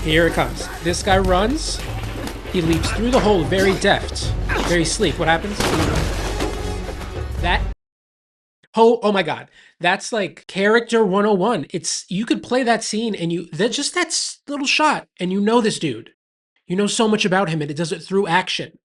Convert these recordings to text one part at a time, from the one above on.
Here it comes. This guy runs. He leaps through the hole, very deft, very sleek. What happens? That. Oh my God. That's like character 101. You could play that scene and just that little shot and you know this dude. You know so much about him and it does it through action.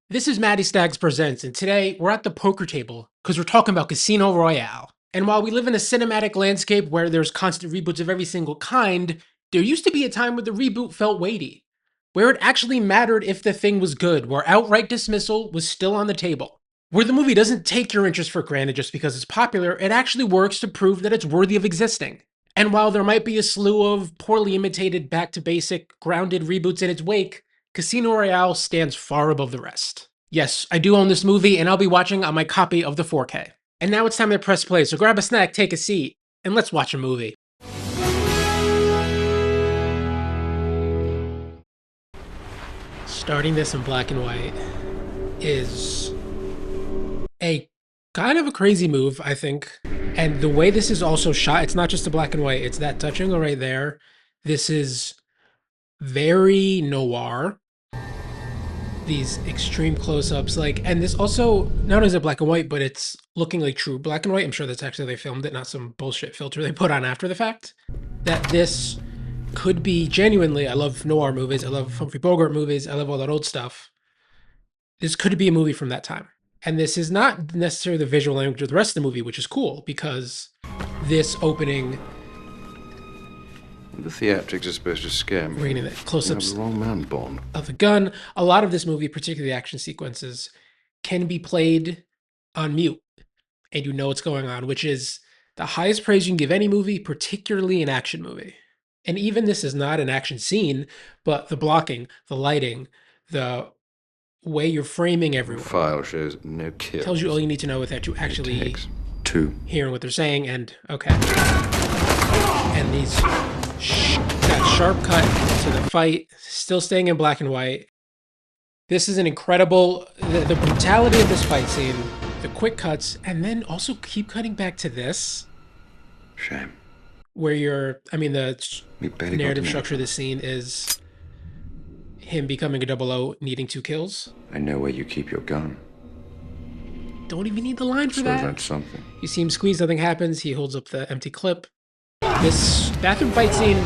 This is Maddie Staggs Presents, and today we're at the poker table because we're talking about Casino Royale. And while we live in a cinematic landscape where there's constant reboots of every single kind, there used to be a time where the reboot felt weighty, where it actually mattered if the thing was good, where outright dismissal was still on the table. Where the movie doesn't take your interest for granted just because it's popular, it actually works to prove that it's worthy of existing. And while there might be a slew of poorly imitated back-to-basic, grounded reboots in its wake, Casino Royale stands far above the rest. Yes, I do own this movie, and I'll be watching on my copy of the 4K. And now it's time to press play, so grab a snack, take a seat, and let's watch a movie. Starting this in black and white is a kind of a crazy move, I think. And the way this is also shot, it's not just a black and white, it's that touching right there. This is very noir. These extreme close-ups, and this also, not only is it black and white, but it's looking like true black and white. I'm sure that's actually they filmed it, not some bullshit filter they put on after the fact. That this could be genuinely, I love noir movies, I love Humphrey Bogart movies, I love all that old stuff. This could be a movie from that time. And this is not necessarily the visual language of the rest of the movie, which is cool, because this opening... The theatrics are supposed to scare me. Reading the close-ups the wrong man, Bond. of the gun. A lot of this movie, particularly the action sequences, can be played on mute, and you know what's going on, which is the highest praise you can give any movie, particularly an action movie. And even this is not an action scene, but the blocking, the lighting, the way you're framing everyone. The file shows no kills. Tells you all you need to know without you actually hearing what they're saying, and okay. And that sharp cut to the fight, still staying in black and white. This is an incredible, the brutality of this fight scene, the quick cuts, and then also keep cutting back to this. Shame. Where the narrative structure of this scene is him becoming a 00, needing 2 kills. I know where you keep your gun. Don't even need the line for that. That's something. You see him squeeze, nothing happens. He holds up the empty clip. This bathroom fight scene,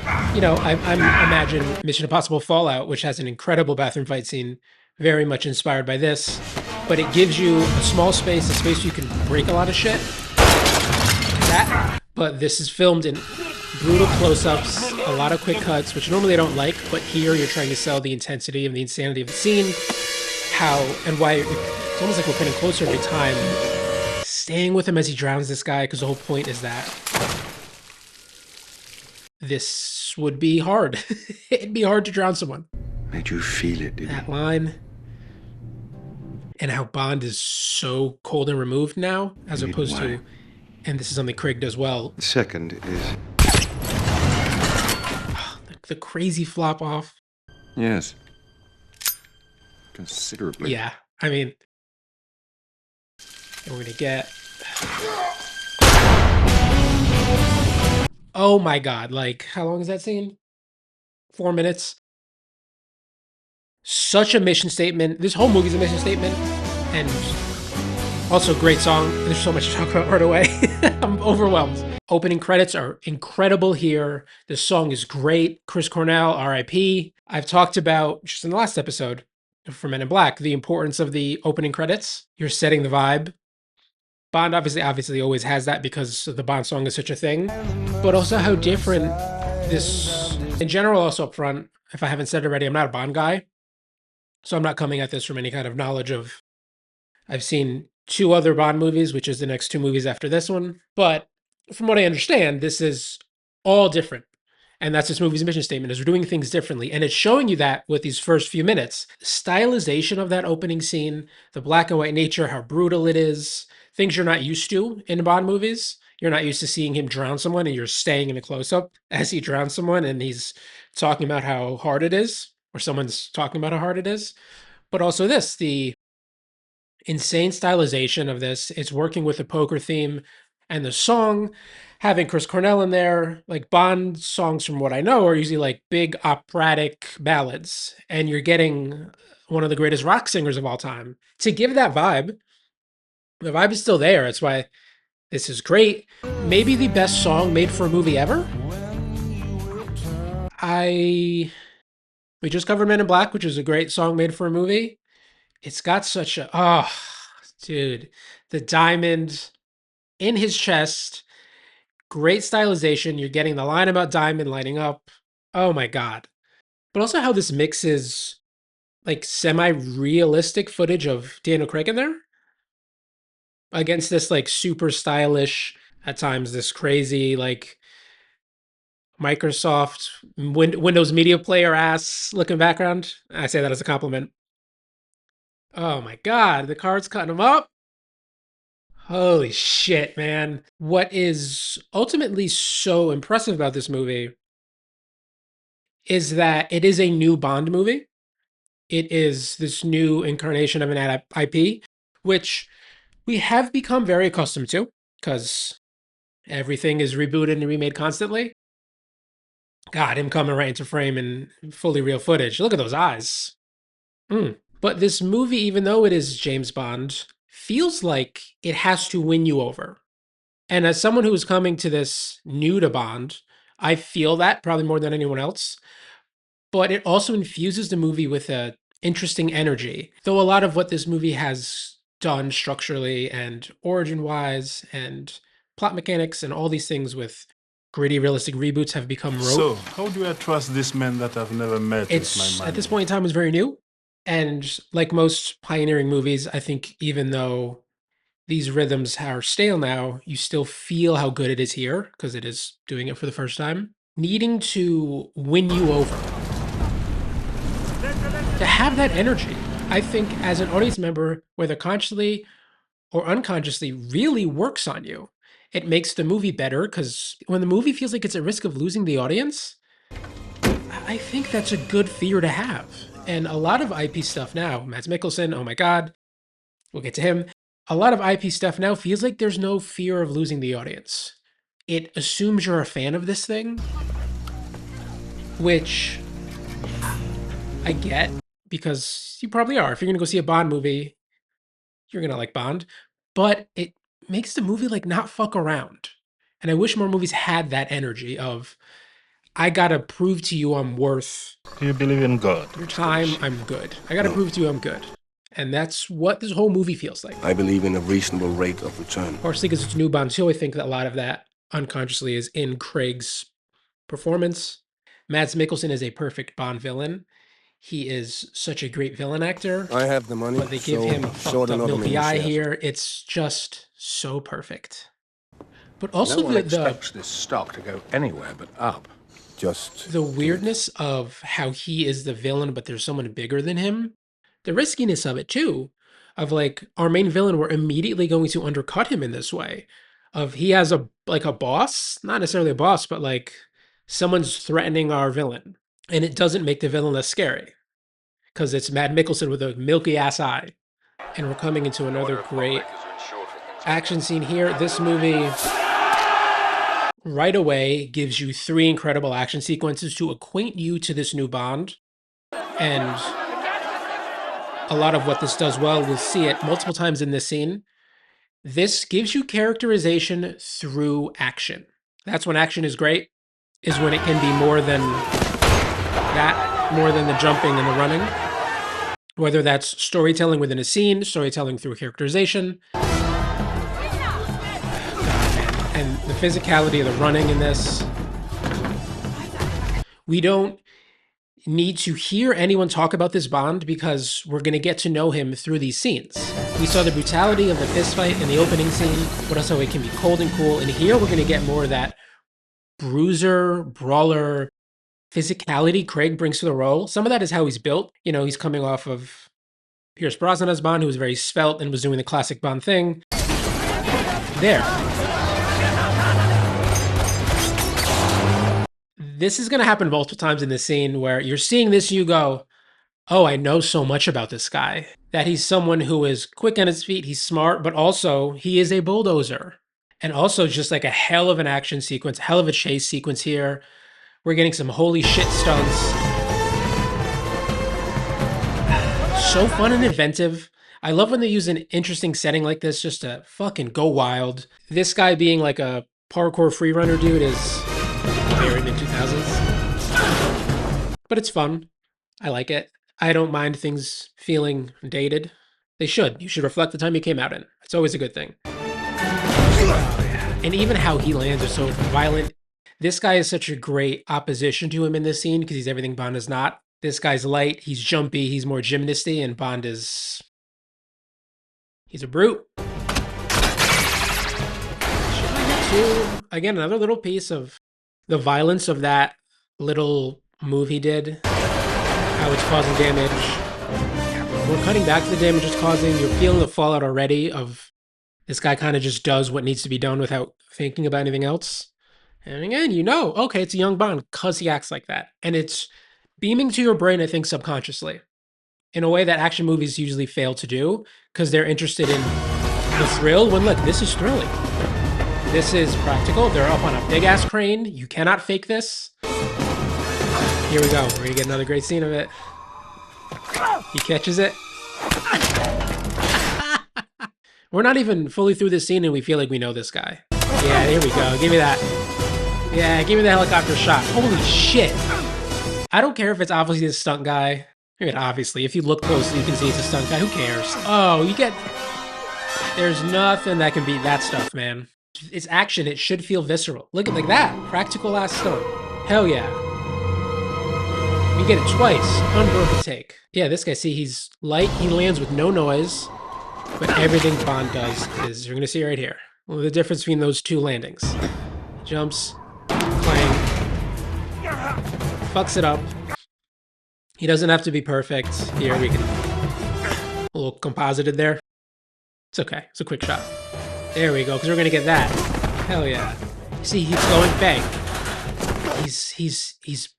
I imagine Mission Impossible Fallout, which has an incredible bathroom fight scene, very much inspired by this, but it gives you a small space, a space where you can break a lot of shit. But this is filmed in brutal close-ups, a lot of quick cuts, which normally I don't like, but here you're trying to sell the intensity and the insanity of the scene, how and why. It's almost like we're getting closer every time. Staying with him as he drowns this guy, because the whole point is that this would be hard. It'd be hard to drown someone. Made you feel it, didn't it? That line. And how Bond is so cold and removed now, as opposed to, and this is something Craig does well. The second is... the crazy flop off. Yes. Considerably. Yeah, and we're gonna get... Oh my God, how long is that scene? 4 minutes. Such a mission statement. This whole movie's a mission statement. And also great song. There's so much to talk about right away. I'm overwhelmed. Opening credits are incredible here. This song is great. Chris Cornell, R.I.P. I've talked about, just in the last episode for Men in Black, the importance of the opening credits. You're setting the vibe. Bond obviously always has that because the Bond song is such a thing, but also how different this, in general, also up front, if I haven't said it already, I'm not a Bond guy, so I'm not coming at this from any kind of knowledge of, I've seen 2 other Bond movies, which is the next 2 movies after this one, but from what I understand, this is all different. And that's this movie's mission statement, is we're doing things differently. And it's showing you that with these first few minutes. Stylization of that opening scene, the black and white nature, how brutal it is, things you're not used to in Bond movies. You're not used to seeing him drown someone and you're staying in a close-up as he drowns someone and he's talking about how hard it is, or someone's talking about how hard it is. But also the insane stylization of this, it's working with the poker theme, And the song, having Chris Cornell in there, like Bond songs from what I know are usually like big operatic ballads. And you're getting one of the greatest rock singers of all time. To give that vibe, the vibe is still there. That's why this is great. Maybe the best song made for a movie ever. We just covered Men in Black, which is a great song made for a movie. It's got such a, oh, dude, the diamond in his chest, great stylization. You're getting the line about diamond lighting up. Oh my God. But also how this mixes like semi-realistic footage of Daniel Craig in there against this like super stylish, at times this crazy like Microsoft Windows Media Player ass looking background. I say that as a compliment. Oh my God, the card's cutting him up. Holy shit, man. What is ultimately so impressive about this movie is that it is a new Bond movie. It is this new incarnation of an IP, which we have become very accustomed to because everything is rebooted and remade constantly. God, him coming right into frame in fully real footage. Look at those eyes. But this movie, even though it is James Bond, feels like it has to win you over. And as someone who is coming to this new to Bond, I feel that probably more than anyone else. But it also infuses the movie with a interesting energy. Though a lot of what this movie has done structurally and origin-wise and plot mechanics and all these things with gritty, realistic reboots have become rote. So, how do I trust this man that I've never met with my It's money? at this point in time was very new. And like most pioneering movies, I think even though these rhythms are stale now, you still feel how good it is here because it is doing it for the first time. Needing to win you over. To have that energy, I think as an audience member, whether consciously or unconsciously, really works on you. It makes the movie better because when the movie feels like it's at risk of losing the audience, I think that's a good fear to have. And a lot of IP stuff now, Mads Mikkelsen, oh my God, we'll get to him. A lot of IP stuff now feels like there's no fear of losing the audience. It assumes you're a fan of this thing, which I get because you probably are. If you're gonna go see a Bond movie, you're gonna like Bond, but it makes the movie like not fuck around. And I wish more movies had that energy of, I gotta prove to you I'm worth Do you believe in God? your time, I'm good. I gotta prove to you I'm good. And that's what this whole movie feels like. I believe in a reasonable rate of return. Partially because it's new Bond too, I think that a lot of that unconsciously is in Craig's performance. Mads Mikkelsen is a perfect Bond villain. He is such a great villain actor. I have the money, But they give so him a short fucked up another milky million eye shares. here. It's just so perfect. But also No one the expects this stock to go anywhere but up. Just the weirdness of how he is the villain, but there's someone bigger than him. The riskiness of it too, of like our main villain, we're immediately going to undercut him in this way. Of he has a like a boss, not necessarily a boss, but like someone's threatening our villain, and it doesn't make the villain less scary because it's Matt Mikkelsen with a milky ass eye, and we're coming into another great action scene here. This movie right away gives you 3 incredible action sequences to acquaint you to this new Bond. And a lot of what this does well, we'll see it multiple times in this scene. This gives you characterization through action. That's when action is great, is when it can be more than that, more than the jumping and the running. Whether that's storytelling within a scene, storytelling through characterization. And the physicality of the running in this. We don't need to hear anyone talk about this Bond because we're going to get to know him through these scenes. We saw the brutality of the fistfight in the opening scene, but also it can be cold and cool. And here we're going to get more of that bruiser, brawler physicality Craig brings to the role. Some of that is how he's built. You know, he's coming off of Pierce Brosnan as Bond, who was very svelte and was doing the classic Bond thing. There. This is going to happen multiple times in this scene where you're seeing this, you go, oh, I know so much about this guy. That he's someone who is quick on his feet, he's smart, but also he is a bulldozer. And also just like a hell of an action sequence, hell of a chase sequence here. We're getting some holy shit stunts. So fun and inventive. I love when they use an interesting setting like this just to fucking go wild. This guy being like a parkour freerunner dude is very mid-2000s. But it's fun. I like it. I don't mind things feeling dated. They should. You should reflect the time you came out in. It's always a good thing. And even how he lands is so violent. This guy is such a great opposition to him in this scene because he's everything Bond is not. This guy's light, he's jumpy, he's more gymnasty, and Bond is... he's a brute. Again, another little piece of the violence of that little move he did. How it's causing damage. We're cutting back to the damage it's causing. You're feeling the fallout already of this guy kind of just does what needs to be done without thinking about anything else. And again, you know, okay, it's a young Bond because he acts like that. And it's beaming to your brain, I think, subconsciously. In a way that action movies usually fail to do because they're interested in the thrill when, look, this is thrilling. This is practical. They're up on a big-ass crane. You cannot fake this. Here we go. We're going to get another great scene of it. He catches it. We're not even fully through this scene and we feel like we know this guy. Yeah, here we go. Give me that. Yeah, give me the helicopter shot. Holy shit. I don't care if it's obviously the stunt guy. I mean, obviously, if you look closely, you can see it's a stunt guy. Who cares? Oh, you get... there's nothing that can beat that stuff, man. It's action. It should feel visceral. Look at like that. Practical ass stunt. Hell yeah. You get it twice. Unbroken take. Yeah, this guy, see, he's light. He lands with no noise. But everything Bond does is, you're going to see right here. Well, the difference between those two landings. Jumps. Clang. Fucks it up. He doesn't have to be perfect. Here we can... a little composited there. It's okay. It's a quick shot. There we go, because we're going to get that. Hell yeah. See, he's going bang. He's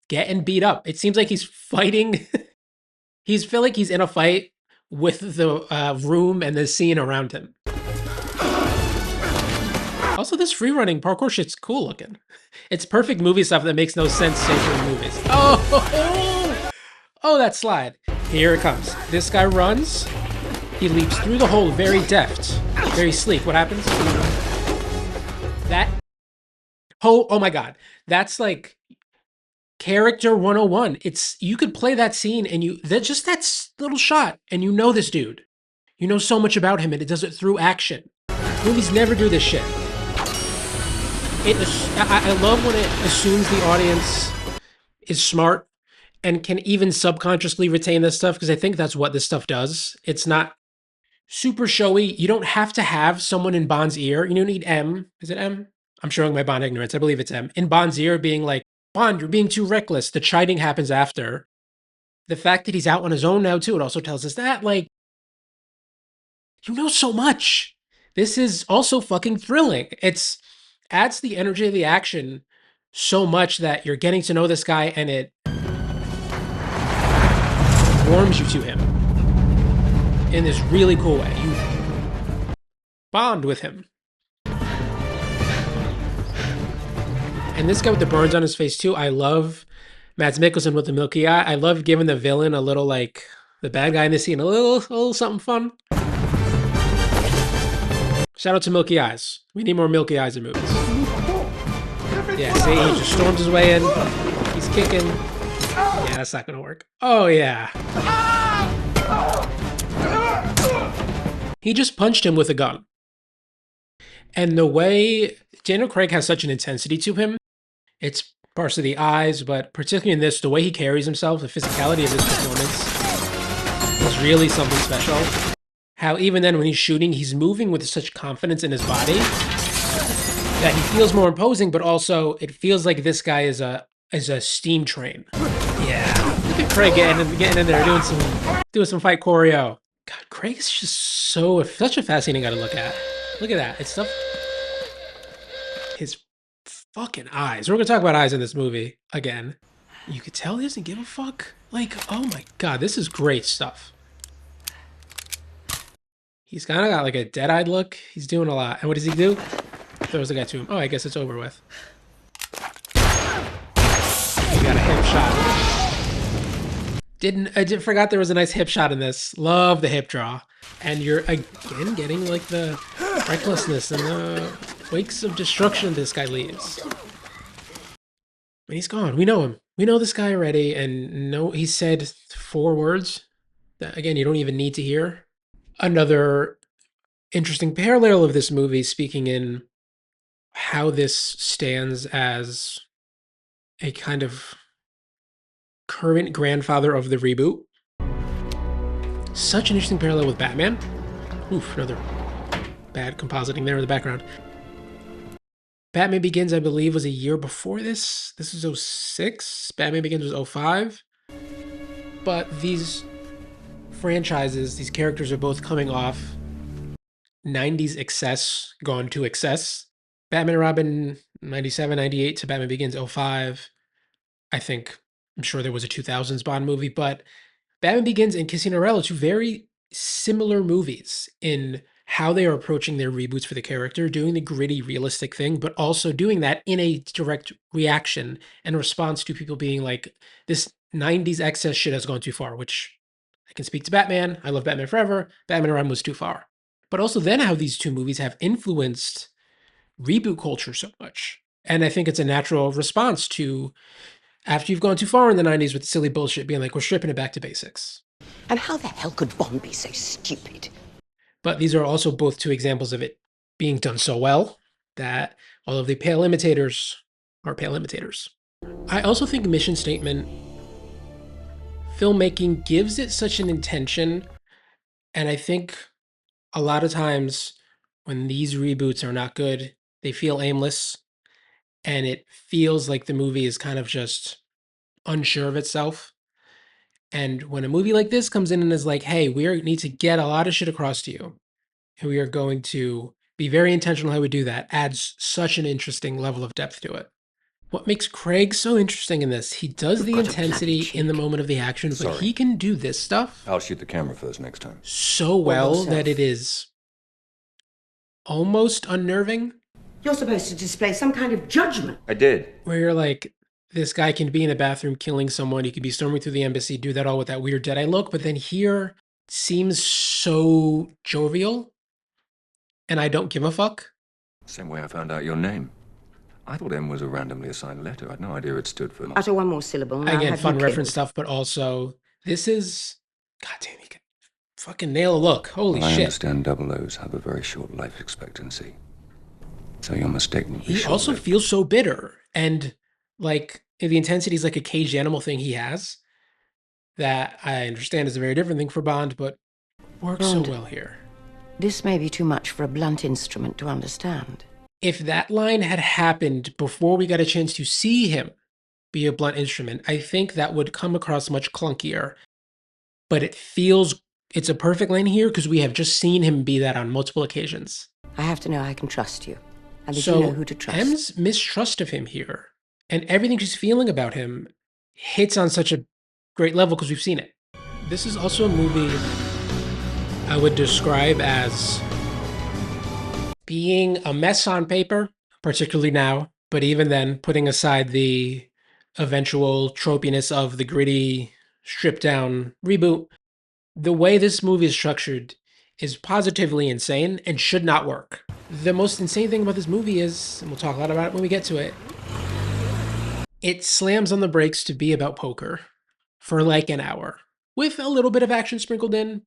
getting beat up. It seems like he's fighting. He's feel like he's in a fight with the room and the scene around him. Also, this free-running parkour shit's cool looking. It's perfect movie stuff that makes no sense safer in movies. Oh! Oh, that slide. Here it comes. This guy runs. He leaps through the hole, very deft. Very sleek. What happens? That... oh my god. That's like... character 101. It's... you could play that scene and you... just that little shot and you know this dude. You know so much about him and it does it through action. Movies never do this shit. I love when it assumes the audience is smart and can even subconsciously retain this stuff because I think that's what this stuff does. It's not super showy. You don't have to have someone in Bond's ear. You don't need M. Is it M? I'm showing my Bond ignorance. I believe it's M. In Bond's ear being like, Bond, you're being too reckless. The chiding happens after. The fact that he's out on his own now too, it also tells us that, like, you know so much. This is also fucking thrilling. It's adds the energy of the action so much that you're getting to know this guy and it warms you to him in this really cool way. You bond with him. And this guy with the burns on his face too, I love Mads Mikkelsen with the milky eye. I love giving the villain a little, like, the bad guy in this scene, a little something fun. Shout out to Milky Eyes. We need more Milky Eyes in movies. Yeah, see, he just storms his way in. He's kicking. Yeah, that's not gonna work. Oh, yeah. He just punched him with a gun. And the way Daniel Craig has such an intensity to him, it's partially the eyes, but particularly in this, the way he carries himself, the physicality of his performance is really something special. How even then when he's shooting, he's moving with such confidence in his body that he feels more imposing, but also it feels like this guy is a steam train. Yeah, look at Craig getting in there, doing some fight choreo. God, Craig is just such a fascinating guy to look at. Look at that. It's stuff. His fucking eyes. We're gonna talk about eyes in this movie again. You could tell he doesn't give a fuck. Like, oh my god, this is great stuff. He's kind of got like a dead-eyed look. He's doing a lot. And what does he do? throws the guy to him. Oh, I guess it's over with. You got a hip shot. I forgot there was a nice hip shot in this. Love the hip draw. And you're again getting like the recklessness and the wakes of destruction this guy leaves. And he's gone. We know him. We know this guy already. And no, he said 4 words that, again, you don't even need to hear. Another interesting parallel of this movie, speaking in how this stands as a kind of current grandfather of the reboot. Such an interesting parallel with Batman. Oof, another bad compositing there in the background. Batman Begins, I believe, was a year before this. This is 06. Batman Begins was 05. But these franchises, these characters are both coming off 90s excess gone to excess. Batman and Robin 97, 98 to Batman Begins 05. I'm sure there was a 2000s Bond movie, but Batman Begins and Casino Royale are 2 very similar movies in how they are approaching their reboots for the character, doing the gritty, realistic thing, but also doing that in a direct reaction and response to people being like, this 90s excess shit has gone too far, which I can speak to Batman. I love Batman Forever. Batman and Robin was too far. But also then how these 2 movies have influenced reboot culture so much. And I think it's a natural response to, after you've gone too far in the 90s with the silly bullshit, being like, we're stripping it back to basics. And how the hell could Bond be so stupid? But these are also both 2 examples of it being done so well that all of the pale imitators are pale imitators. I also think mission statement filmmaking gives it such an intention, and I think a lot of times when these reboots are not good, they feel aimless, and it feels like the movie is kind of just unsure of itself. And when a movie like this comes in and is like, hey, we need to get a lot of shit across to you, and we are going to be very intentional how we do that, adds such an interesting level of depth to it. What makes Craig so interesting in this, he does the intensity in the moment of the action, but he can do this stuff I'll shoot the camera first next time. so well that it is almost unnerving. You're supposed to display some kind of judgment. I did. Where you're like, this guy can be in a bathroom killing someone, he could be storming through the embassy, do that all with that weird Deadeye look, but then here seems so jovial, and I don't give a fuck. Same way I found out your name. I thought M was a randomly assigned letter. I had no idea it stood for... Utter one more syllable. Now Again, have fun you reference killed? stuff, but also, this is, god damn, you can fucking nail a look. Holy Well, I shit. understand double O's have a very short life expectancy. So your mistake will be He also short-lived. feels so bitter, and like the intensity is like a caged animal thing he has that I understand is a very different thing for Bond, but works so Bond. well here. This may be too much for a blunt instrument to understand. If that line had happened before we got a chance to see him be a blunt instrument, I think that would come across much clunkier. But it's a perfect line here because we have just seen him be that on multiple occasions. I have to know I can trust you. And that So you know who to trust. M's mistrust of him here and everything she's feeling about him hits on such a great level because we've seen it. This is also a movie I would describe as being a mess on paper, particularly now, but even then, putting aside the eventual tropiness of the gritty, stripped down reboot, the way this movie is structured is positively insane and should not work. The most insane thing about this movie is, and we'll talk a lot about it when we get to it, it slams on the brakes to be about poker for like an hour with a little bit of action sprinkled in,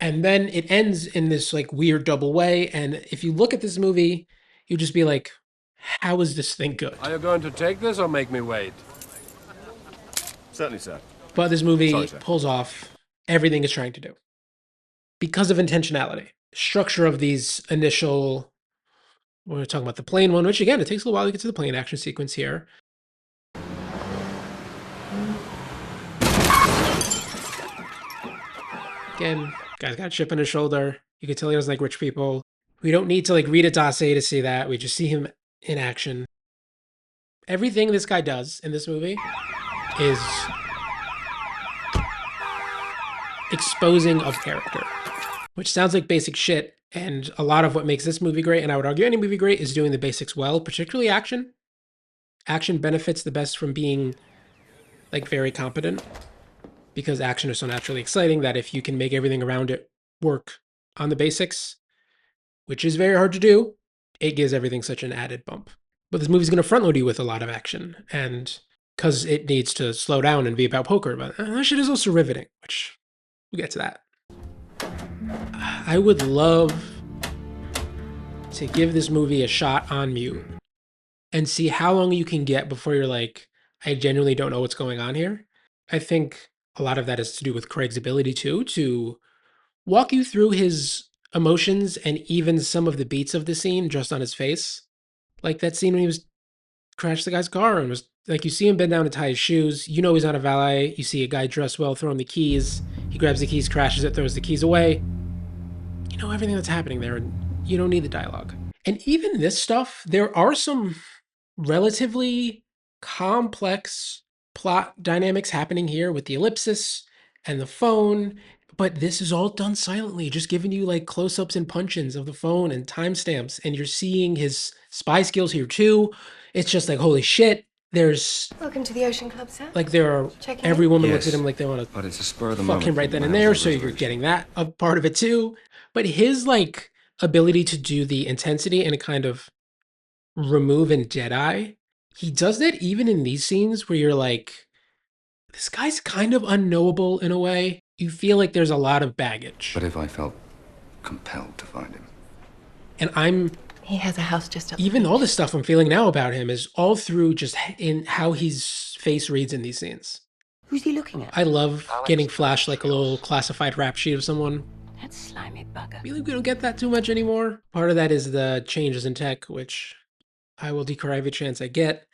and then it ends in this like weird double way. And if you look at this movie, you'd just be like, how is this thing good? Are you going to take this or make me wait? Certainly, sir. But this movie Sorry, sir. pulls off everything it's trying to do because of intentionality. Structure of these initial, we're talking about the plane one, which again, it takes a little while to get to the plane action sequence here. Again, guy's got a chip on his shoulder. You can tell he doesn't like rich people. We don't need to like read a dossier to see that. We just see him in action. Everything this guy does in this movie is exposing of character, which sounds like basic shit. And a lot of what makes this movie great, and I would argue any movie great, is doing the basics well, particularly action. Action benefits the best from being like very competent, because action is so naturally exciting that if you can make everything around it work on the basics, which is very hard to do, it gives everything such an added bump. But this movie's going to front load you with a lot of action, and because it needs to slow down and be about poker, but that shit is also riveting, which we'll get to that. I would love to give this movie a shot on mute and see how long you can get before you're like, I genuinely don't know what's going on here. I think a lot of that is to do with Craig's ability to walk you through his emotions and even some of the beats of the scene just on his face. Like that scene when he was crashed the guy's car and was like, you see him bend down to tie his shoes. You know he's not a valet. You see a guy dressed well throw him the keys. He grabs the keys, crashes it, throws the keys away. You know everything that's happening there, and you don't need the dialogue. And even this stuff, there are some relatively complex plot dynamics happening here with the ellipsis and the phone, but this is all done silently, just giving you like close-ups and punch-ins of the phone and timestamps, and you're seeing his spy skills here too. It's just like, holy shit, there's... Welcome to the Ocean Club, sir. Like there are... Check-in? Every woman Yes. looks at him like they want to But it's a spur of the fuck moment. him right then and Miles there, so Davis you're version. getting that a part of it too. But his like ability to do the intensity and kind of remove and Jedi, he does that even in these scenes where you're like, this guy's kind of unknowable in a way. You feel like there's a lot of baggage. But if I felt compelled to find him, And I'm, He has a house just up the even beach. all the stuff I'm feeling now about him is all through just in how his face reads in these scenes. Who's he looking at? I love getting flashed like a little classified rap sheet of someone. That slimy bugger. I feel like we don't get that too much anymore. Part of that is the changes in tech, which I will decry every chance I get.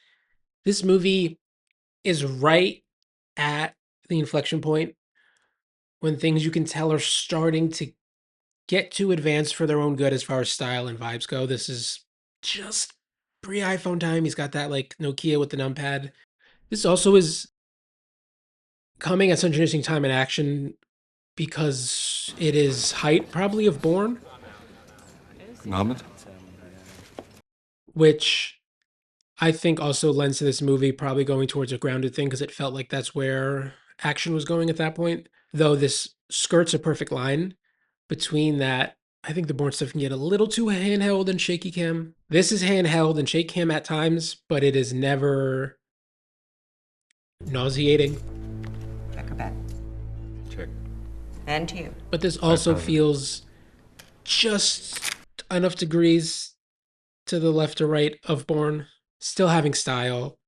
This movie is right at the inflection point when things you can tell are starting to get too advanced for their own good as far as style and vibes go. This is just pre-iPhone time. He's got that like Nokia with the numpad. This also is coming at such an interesting time in action because it is height probably of Bourne, Moment. which I think also lends to this movie probably going towards a grounded thing because it felt like that's where action was going at that point. Though this skirts a perfect line between that. I think the Bourne stuff can get a little too handheld and shaky cam. This is handheld and shake cam at times, but it is never nauseating. Check or bet. Check. And to you. But this also feels just enough degrees to the left or right of Bourne. Still having style,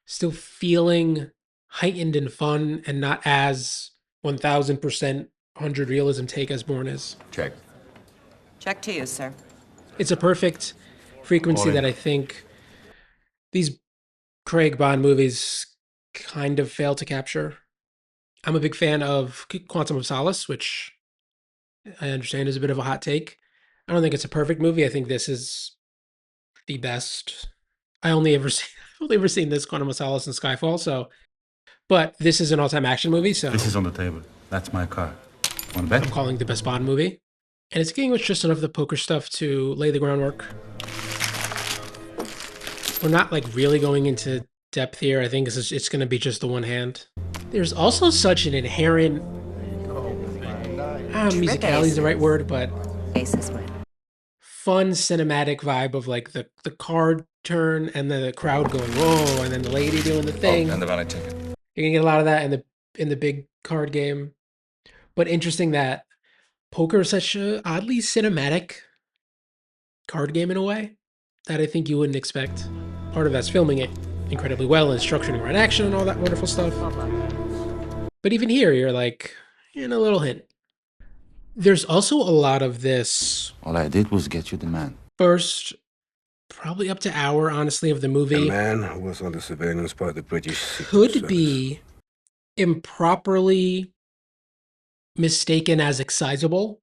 still feeling heightened and fun, and not as 1000% 100 realism take as Bourne is. Check. Check to you, sir. It's a perfect frequency that I think these Craig Bond movies kind of fail to capture. I'm a big fan of Quantum of Solace, which I understand is a bit of a hot take. I don't think it's a perfect movie. I think this is the best. I've only ever seen this, Quantum of Solace, and Skyfall. So, but this is an all-time action movie. So This is on the table. That's my card. Want to bet? I'm calling the best Bond movie. And it's getting with just enough of the poker stuff to lay the groundwork. We're not like really going into depth here. I think it's going to be just the one hand. There's also such an inherent, musicality is the right word, but Aces win. fun cinematic vibe of like the card turn and then the crowd going, whoa, and then the lady doing the thing. Oh, and the valet ticket. You're gonna get a lot of that in the big card game. But interesting that poker is such a oddly cinematic card game in a way that I think you wouldn't expect. Part of that's filming it incredibly well and structuring around action and all that wonderful stuff. But even here, you're like, in a little hint. There's also a lot of this All I did was get you the man. first, probably up to hour, honestly, of the A movie man who was under surveillance by the British Secret could Service. be improperly mistaken as excisable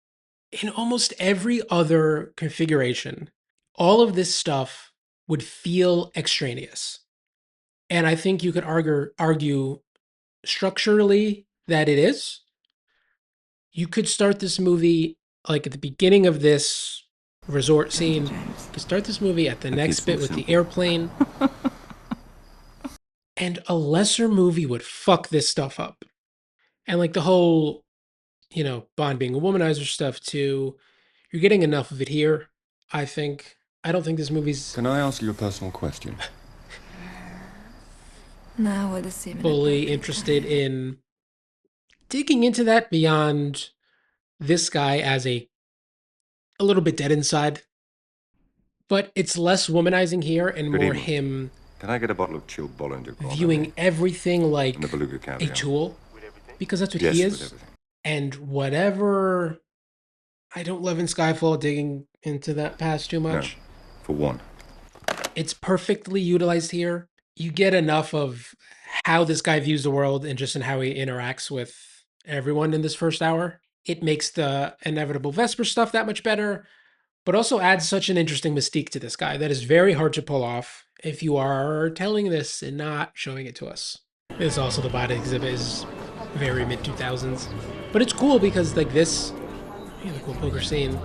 in almost every other configuration. All of this stuff would feel extraneous. And I think you could argue structurally that it is. You could start this movie like at the beginning of this resort scene. You can start this movie at the next bit with the airplane. And a lesser movie would fuck this stuff up. And like the whole, you know, Bond being a womanizer stuff too, you're getting enough of it here, I think. I don't think this movie's Can I ask you a personal question? fully interested in digging into that beyond this guy as a little bit dead inside. But it's less womanizing here and Good more evening. him Can I get a bottle of chilled Bollinger Grand viewing everything like and a beluga a caviar? tool, because that's what Yes, he with is. everything. And whatever I don't love in Skyfall, digging into that past too much. No, for one. It's perfectly utilized here. You get enough of how this guy views the world and just in how he interacts with everyone in this first hour. It makes the inevitable Vesper stuff that much better, but also adds such an interesting mystique to this guy that is very hard to pull off if you are telling this and not showing it to us. This is also the body exhibit is very mid 2000s, but it's cool because like this, yeah, the cool poker scene.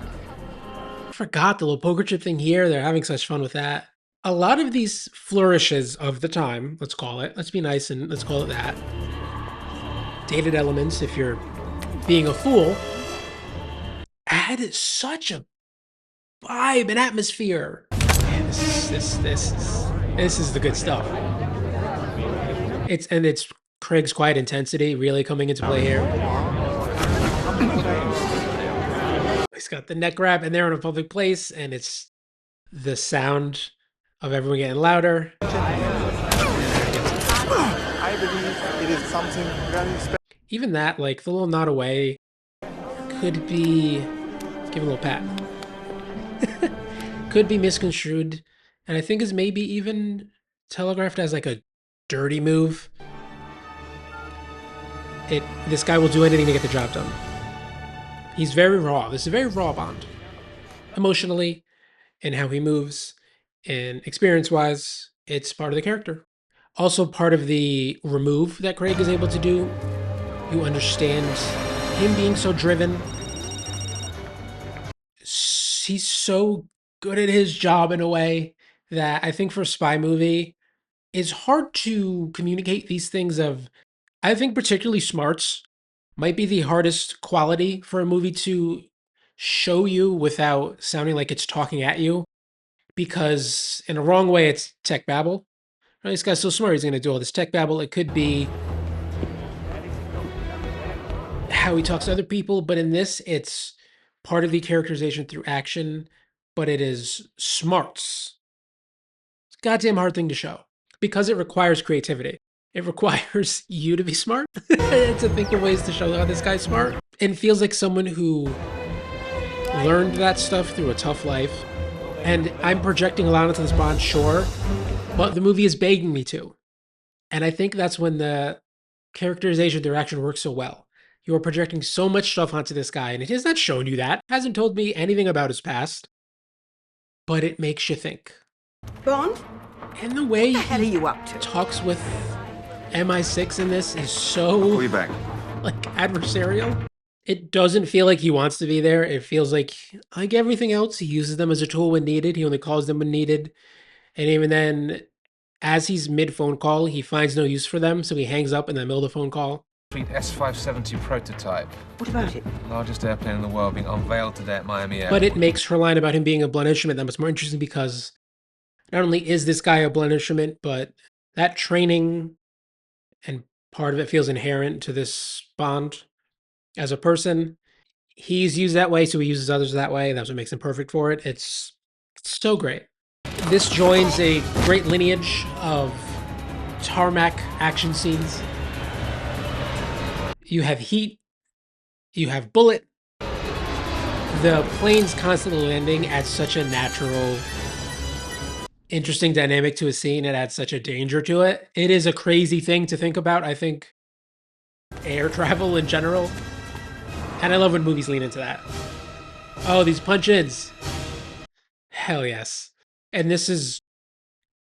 I forgot the little poker chip thing here. They're having such fun with that. A lot of these flourishes of the time, let's call it, let's be nice and let's call it that. Dated elements, if you're being a fool, add such a vibe and atmosphere. Man, this is the good stuff. It's Craig's quiet intensity really coming into play here. He's got the neck grab and they're in a public place and it's the sound of everyone getting louder. I believe it is something very special. Even that, like the little nod away could be, give him a little pat. Could be misconstrued, and I think is maybe even telegraphed as like a dirty move. This guy will do anything to get the job done. He's very raw. This is a very raw Bond. Emotionally, and how he moves, and experience-wise, it's part of the character. Also part of the remove that Craig is able to do. You understand him being so driven. He's so good at his job in a way that I think for a spy movie, it's hard to communicate these things of, I think particularly smarts might be the hardest quality for a movie to show you without sounding like it's talking at you. Because in a wrong way, it's tech babble. Right, this guy's so smart, he's going to do all this tech babble. It could be how he talks to other people, but in this, it's part of the characterization through action, but it is smarts. It's a goddamn hard thing to show because it requires creativity. It requires you to be smart to think of ways to show how this guy's smart. And feels like someone who learned that stuff through a tough life. And I'm projecting a lot into this Bond, sure, but the movie is begging me to. And I think that's when the characterization through action works so well. You are projecting so much stuff onto this guy, and it has not shown you that. It hasn't told me anything about his past, but it makes you think. Bond? And the way What the hell are you up to? talks with MI6 in this is so Call you back. like adversarial. It doesn't feel like he wants to be there. It feels like everything else, he uses them as a tool when needed. He only calls them when needed. And even then, as he's mid-phone call, he finds no use for them, so he hangs up in the middle of the phone call. S570 prototype. What about it? Largest airplane in the world being unveiled today at Miami Airport. But it makes her line about him being a blunt instrument that much more interesting because not only is this guy a blunt instrument, but that training and part of it feels inherent to this Bond as a person. He's used that way, so he uses others that way. That's what makes him perfect for it. It's so great. This joins a great lineage of tarmac action scenes. You have Heat, you have Bullet. The planes constantly landing adds such a natural, interesting dynamic to a scene. It adds such a danger to it. It is a crazy thing to think about, I think, air travel in general. And I love when movies lean into that. Oh, these punch-ins. Hell yes. And this is,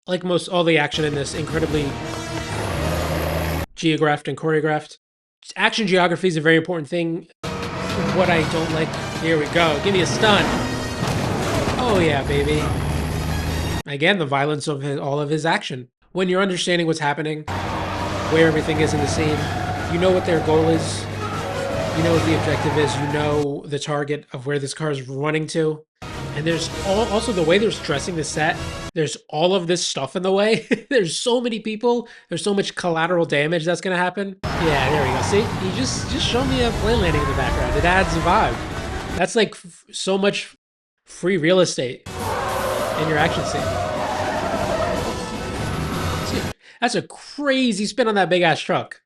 like most all the action in this, incredibly geographed and choreographed. Action geography is a very important thing. What I don't like, here we go, give me a stun. Oh yeah, baby. Again, the violence of all of his action. When you're understanding what's happening, where everything is in the scene, you know what their goal is, you know what the objective is, you know the target of where this car is running to. And there's also the way they're stressing the set, there's all of this stuff in the way. There's so many people, there's so much collateral damage that's gonna happen. Yeah, there we go. See, you just show me a plane landing in the background. It adds a vibe. That's like so much free real estate in your action scene. See, that's a crazy spin on that big ass truck.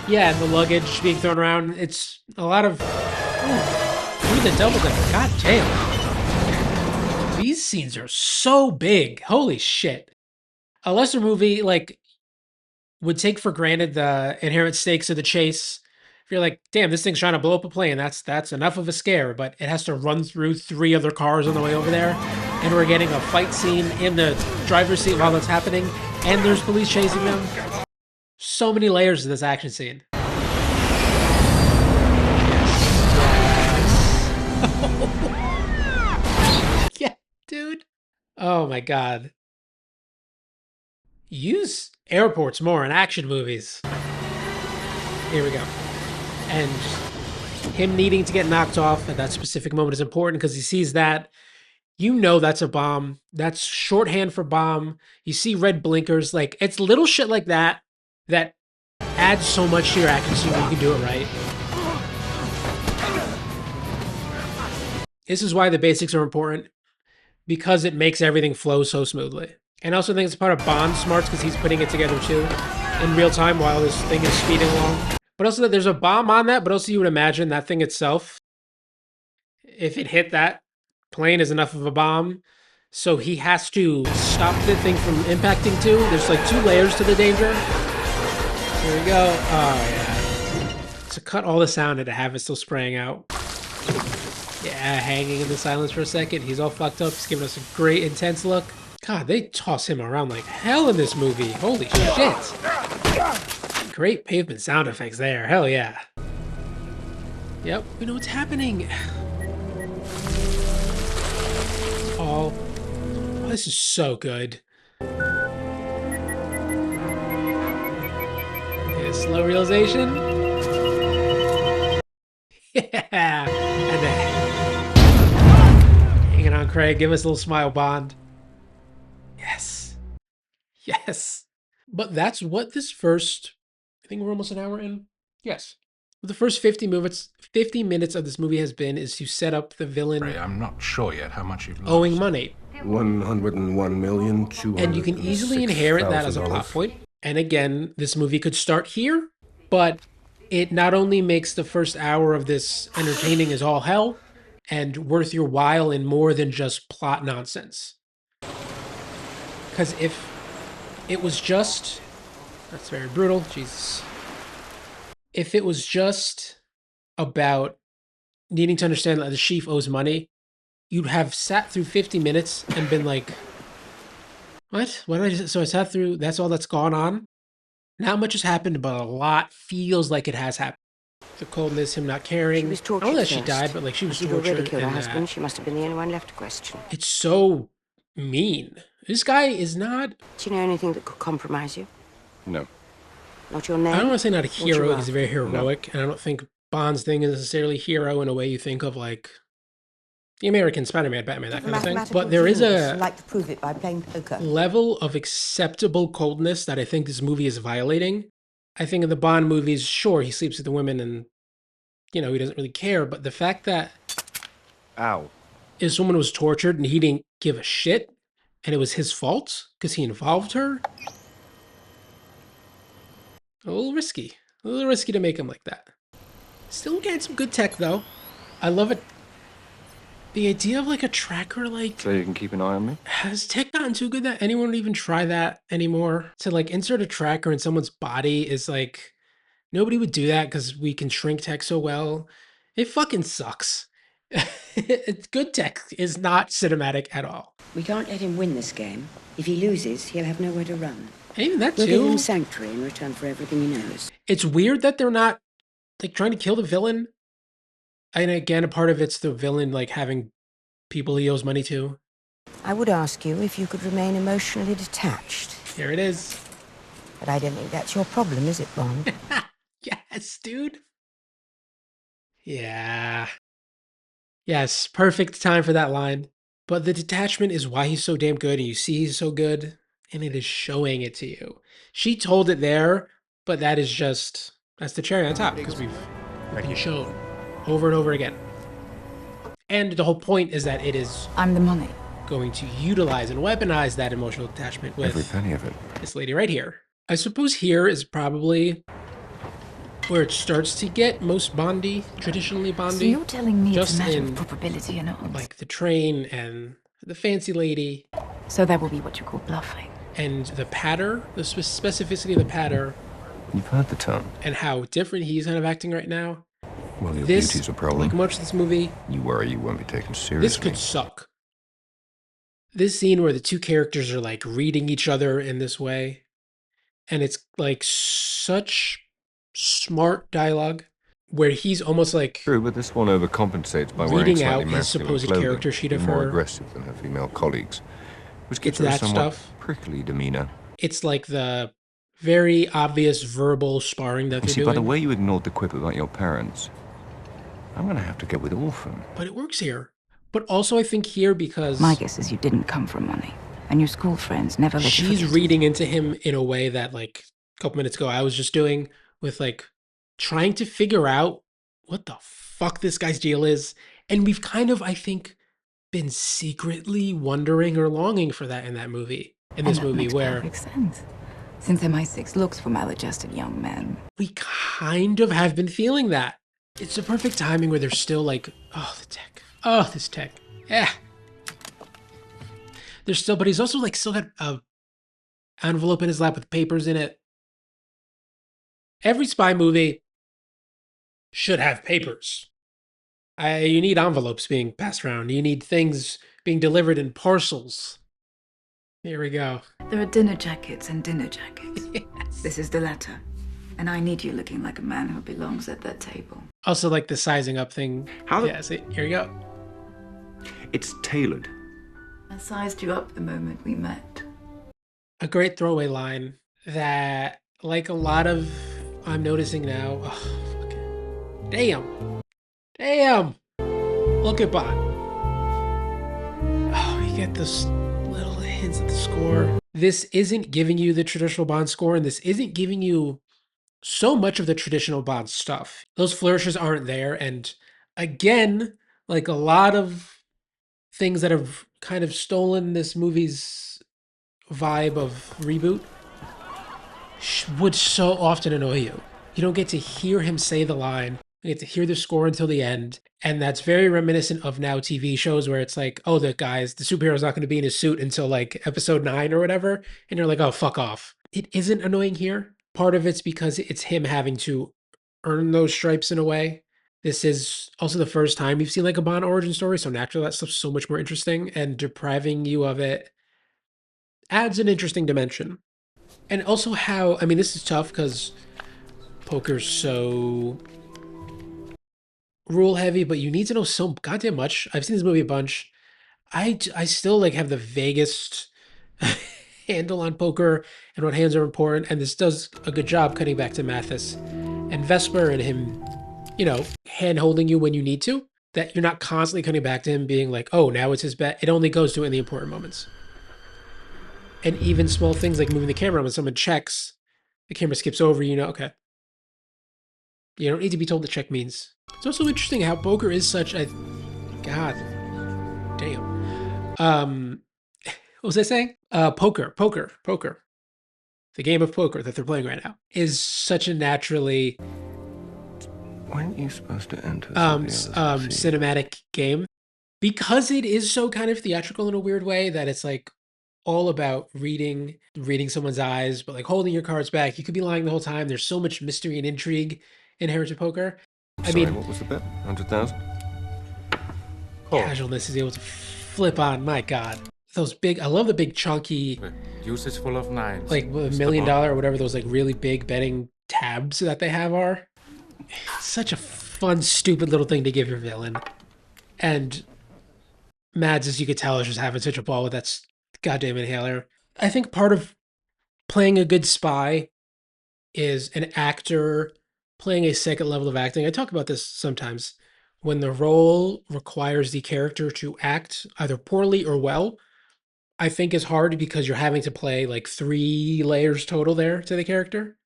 Yeah, and the luggage being thrown around. It's a lot of... Ooh, the double gun. God damn. These scenes are so big. Holy shit. A lesser movie, like, would take for granted the inherent stakes of the chase. If you're like, damn, this thing's trying to blow up a plane, that's enough of a scare, but it has to run through 3 other cars on the way over there, and we're getting a fight scene in the driver's seat while that's happening, and there's police chasing them. So many layers to this action scene. Yeah, dude. Oh my god. Use airports more in action movies. Here we go. And him needing to get knocked off at that specific moment is important because he sees that. You know that's a bomb. That's shorthand for bomb. You see red blinkers. Like, it's little shit like that that adds so much to your action scene when you can do it right. This is why the basics are important, because it makes everything flow so smoothly. And I also think it's part of Bond's smarts because he's putting it together too in real time while this thing is speeding along. But also that there's a bomb on that, but also you would imagine that thing itself, if it hit that plane, is enough of a bomb. So he has to stop the thing from impacting too. There's like 2 layers to the danger. Here we go. Oh yeah. To cut all the sound and to have it still spraying out. Yeah, hanging in the silence for a second. He's all fucked up. He's giving us a great intense look. God, they toss him around like hell in this movie. Holy shit. Great pavement sound effects there. Hell yeah. Yep, we know what's happening. Oh, this is so good. Yeah, slow realization. Yeah. And then hanging on, Craig. Give us a little smile, Bond. Yes. Yes. But that's what this first, I think we're almost an hour in. Yes. The first 50 minutes of this movie has been is to set up the villain. I'm not sure yet how much you've lost. Owing money. 101,206,000. And you can easily inherit that as a plot point. And again, this movie could start here, but it not only makes the first hour of this entertaining as all hell and worth your while in more than just plot nonsense. Because if it was just... That's very brutal. Jesus. If it was just about needing to understand that the chief owes money, you'd have sat through 50 minutes and been like, what? What did I just... So I sat through, that's all that's gone on? Not much has happened, but a lot feels like it has happened. The coldness, him not caring. She was tortured. I don't know that she died, but like she was She'd tortured. already killed her and husband. She must have been the only one left to question. it's so mean. This guy is not... Do you know anything that could compromise you? No. Not your name? I don't want to say not a What's your hero. He's wealth? very heroic. And I don't think Bond's thing is necessarily hero in a way you think of like the American Spider-Man, Batman, that kind of thing. But there is a like to prove it by playing poker. level of acceptable coldness that I think this movie is violating. I think in the Bond movies, sure, he sleeps with the women and, you know, he doesn't really care. But the fact that this woman was tortured and he didn't give a shit and it was his fault because he involved her, a little risky. A little risky to make him like that. Still getting some good tech, though. I love it. The idea of, like, a tracker, like... So you can keep an eye on me? Has tech gotten too good that anyone would even try that anymore? To, like, insert a tracker in someone's body is, like... Nobody would do that because we can shrink tech so well. It fucking sucks. Good tech is not cinematic at all. We can't let him win this game. If he loses, he'll have nowhere to run. And even that, We'll give him too. sanctuary in return for everything he knows. It's weird that they're not, like, trying to kill the villain. And again, a part of it's the villain, like, having people he owes money to. I would ask you if you could remain emotionally detached. Here it is. But I don't think that's your problem, is it, Bond? Yes, dude. Yeah. Yes, perfect time for that line. But the detachment is why he's so damn good, and you see he's so good, and it is showing it to you. She told it there, but that's the cherry on top, because we've been shown over and over again. And the whole point is that it is I'm the money. going to utilize and weaponize that emotional attachment with Every penny of it. this lady right here. I suppose here is probably where it starts to get most Bondy, traditionally Bondy. So you're telling me just it's a matter in, of probability and odds? like the train and the fancy lady. So that will be what you call bluffing. And the patter, the specificity of the patter. You've heard the term. And how different he's kind of acting right now. Well, your This, beauty's a problem. like much of this movie, You worry you won't be taken seriously. this could suck. This scene where the two characters are like reading each other in this way. And it's like such smart dialogue where he's almost like True, but this one overcompensates by wearing reading slightly out his masculine supposed clothing, character sheet of more her. aggressive than her female colleagues, which gives It's her a that somewhat stuff. prickly demeanor. It's like the very obvious verbal sparring that You they're see, by the doing. way you ignored the quip about your parents, I'm going to have to get with Orphan. But it works here. But also I think here because My guess is you didn't come from money. And your school friends never let you she's forget it. reading into him in a way that like a couple minutes ago I was just doing with like trying to figure out what the fuck this guy's deal is. And we've kind of, I think, been secretly wondering or longing for that in that movie. In this And that movie makes where perfect sense. Since MI6 looks for maladjusted young men. we kind of have been feeling that. It's the perfect timing where they're still like, oh, the tech. Oh, this tech. Yeah. There's still, but he's also like still got a envelope in his lap with papers in it. Every spy movie should have papers. You need envelopes being passed around. You need things being delivered in parcels. Here we go. There are dinner jackets and dinner jackets. Yes. This is the latter. And I need you looking like a man who belongs at that table. Also like the sizing up thing. Yeah, see, here you go. It's tailored. I sized you up the moment we met. A great throwaway line that, like a lot of, I'm noticing now, oh, fucking, damn, look at Bond. Oh, you get this little hints of the score. This isn't giving you the traditional Bond score, and this isn't giving you so much of the traditional Bond stuff. Those flourishes aren't there, and again, like a lot of things that have kind of stolen this movie's vibe of reboot would so often annoy you. You don't get to hear him say the line. You get to hear the score until the end. And that's very reminiscent of now TV shows where it's like, oh, the superhero's not going to be in his suit until like episode 9 or whatever. And you're like, oh, fuck off. It isn't annoying here. Part of it's because it's him having to earn those stripes in a way. This is also the first time you've seen like a Bond origin story. So naturally that stuff's so much more interesting, and depriving you of it adds an interesting dimension. And also how, I mean, this is tough because poker's so rule heavy, but you need to know so goddamn much. I've seen this movie a bunch. I still like have the vaguest handle on poker and what hands are important. And this does a good job cutting back to Mathis and Vesper and him, you know, hand holding you when you need to, that you're not constantly coming back to him being like, oh, now it's his bet. It only goes to it in the important moments. And even small things like moving the camera when someone checks, the camera skips over, you know, okay. You don't need to be told what check means. It's also interesting how poker is such a, God damn. What was I saying? Poker. The game of poker that they're playing right now is such a naturally Weren't you supposed to enter cinematic game, because it is so kind of theatrical in a weird way that it's like all about reading someone's eyes, but like holding your cards back. You could be lying the whole time. There's so much mystery and intrigue inherent to poker. I mean, what was the bet? 100,000? Casualness is able to flip on. My God, those big. I love the big chunky, Use is full of nines. like $1 million or whatever. Those like really big betting tabs that they have are. Such a fun, stupid little thing to give your villain. And Mads, as you could tell, is just having such a ball with that goddamn inhaler. I think part of playing a good spy is an actor playing a second level of acting. I talk about this sometimes. When the role requires the character to act either poorly or well, I think is hard because you're having to play like 3 layers total there to the character.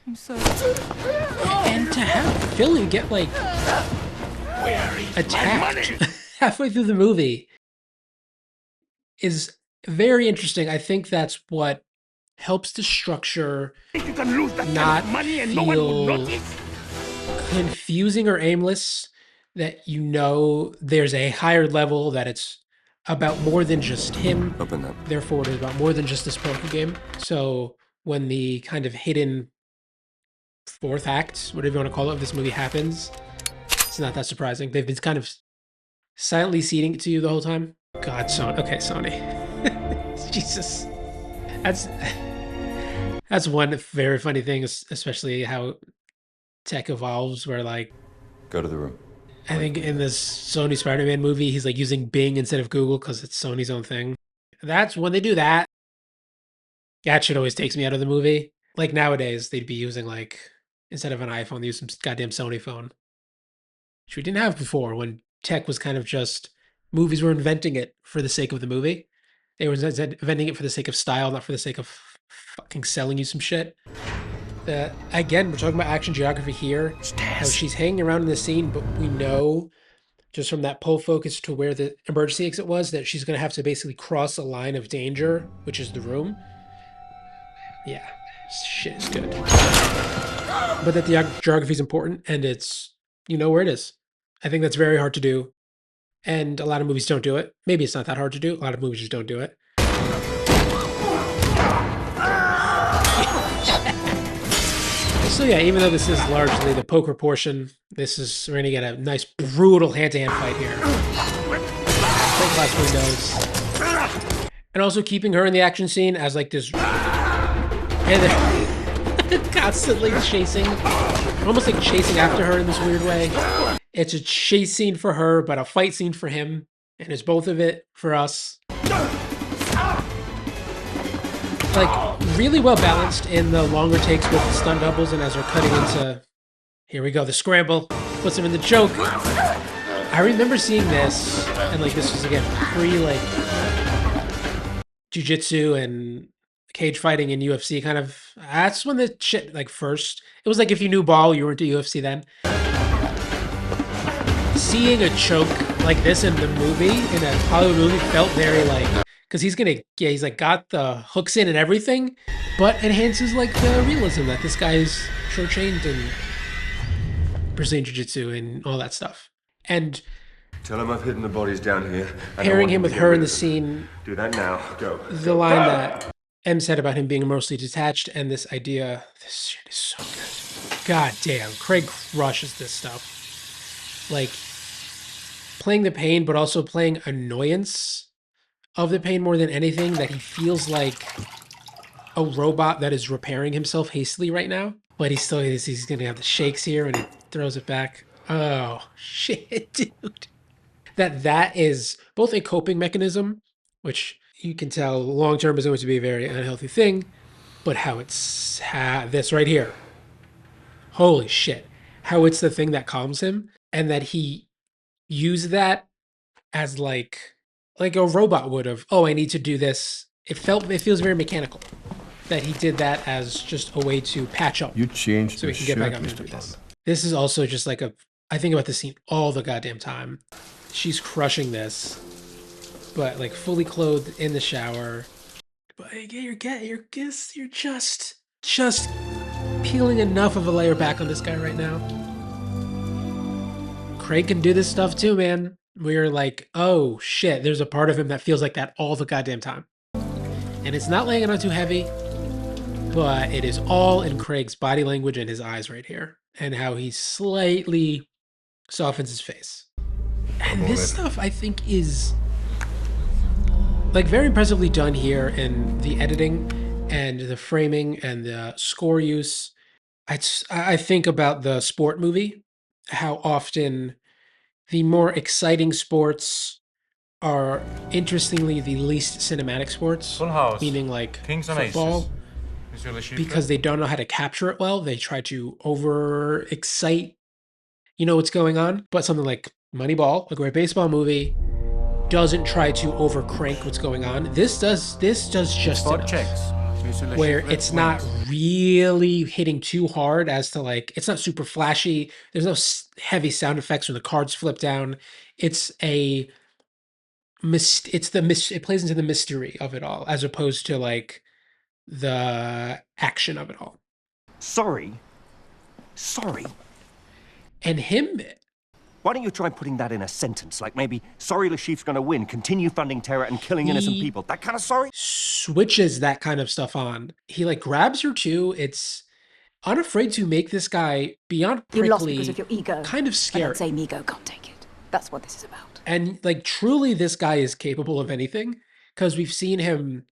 I'm so... And to have Philly get like attacked halfway through the movie is very interesting. I think that's what helps the structure not feel confusing or aimless, that you know there's a higher level, that it's about more than just him. Open that. Therefore, it is about more than just this poker game. So when the kind of hidden 4th act, whatever you want to call it, of this movie happens, it's not that surprising. They've been kind of silently seeding it to you the whole time. God, Sony. Okay, Sony. Jesus. That's one very funny thing, especially how tech evolves, where like... Go to the room. I think in this Sony Spider-Man movie, he's like using Bing instead of Google because it's Sony's own thing. That's when they do that. That shit always takes me out of the movie. Like nowadays, they'd be using like, instead of an iPhone, they use some goddamn Sony phone, which we didn't have before, when tech was kind of just, movies were inventing it for the sake of the movie. They were inventing it for the sake of style, not for the sake of fucking selling you some shit. Again, we're talking about action geography here. How she's hanging around in the scene, but we know just from that pull focus to where the emergency exit was that she's going to have to basically cross a line of danger, which is the room. Yeah, shit is good. But that the geography is important, and it's, you know where it is. I think that's very hard to do. And a lot of movies don't do it. Maybe it's not that hard to do. A lot of movies just don't do it. So yeah, even though this is largely the poker portion, we're gonna get a nice brutal hand-to-hand fight here. Plate glass windows. And also keeping her in the action scene as like this, and then constantly chasing, almost like chasing after her in this weird way. It's a chase scene for her, but a fight scene for him, and it's both of it for us. Like, really well balanced in the longer takes with the stunt doubles, and as we're cutting into, here we go, the scramble, puts him in the choke. I remember seeing this, and like this was again pre like jiu-jitsu and cage fighting in UFC kind of, that's when the shit like first, it was like if you knew ball, you were into UFC then. Seeing a choke like this in the movie, in a Hollywood movie, felt very like, because he's like got the hooks in and everything, but enhances like the realism that this guy's short-chained in Brazilian Jiu-Jitsu and all that stuff. And Tell him I've hidden the bodies down here. pairing him with her in the scene. Do that now. Go. The line that M said about him being emotionally detached, and this idea, this shit is so good. God damn, Craig crushes this stuff. Like, playing the pain, but also playing annoyance of the pain more than anything, that he feels like a robot that is repairing himself hastily right now. But he's going to have the shakes here, and he throws it back. Oh, shit, dude. That is both a coping mechanism, which you can tell long-term is going to be a very unhealthy thing, but how it's this right here. Holy shit. How it's the thing that calms him, and that he used that as like a robot would have. Oh, I need to do this. It feels very mechanical. That he did that as just a way to patch up. You changed so we can get back up and do this. This is also just like I think about this scene all the goddamn time. She's crushing this, but like fully clothed in the shower. But you're just peeling enough of a layer back on this guy right now. Craig can do this stuff too, man. We're like, oh shit, there's a part of him that feels like that all the goddamn time. And it's not laying it on too heavy, but it is all in Craig's body language and his eyes right here, and how he slightly softens his face. And this stuff, I think, is like very impressively done here in the editing and the framing and the score use. I think about the sport movie, how often the more exciting sports are interestingly the least cinematic sports, Full house. meaning like Kings and football, aces. Monsieur le Chiffre. because they don't know how to capture it well. They try to over excite, you know what's going on. But something like Moneyball, a great baseball movie, doesn't try to over crank what's going on. This does just Spot enough, checks. Monsieur le where Chiffre it's not wins. really hitting too hard as to like, it's not super flashy. There's no heavy sound effects when the cards flip down. It's a it plays into the mystery of it all as opposed to like the action of it all. Sorry? And him, Why don't you try putting that in a sentence? Like maybe, sorry Le Chiffre's gonna win, continue funding terror and killing innocent He- people. That kind of sorry? switches that kind of stuff on. He like grabs her too. It's unafraid to make this guy beyond You lost prickly, because of your ego. kind of And scary. that same ego can't take it. That's what this is about. And like truly this guy is capable of anything, because we've seen him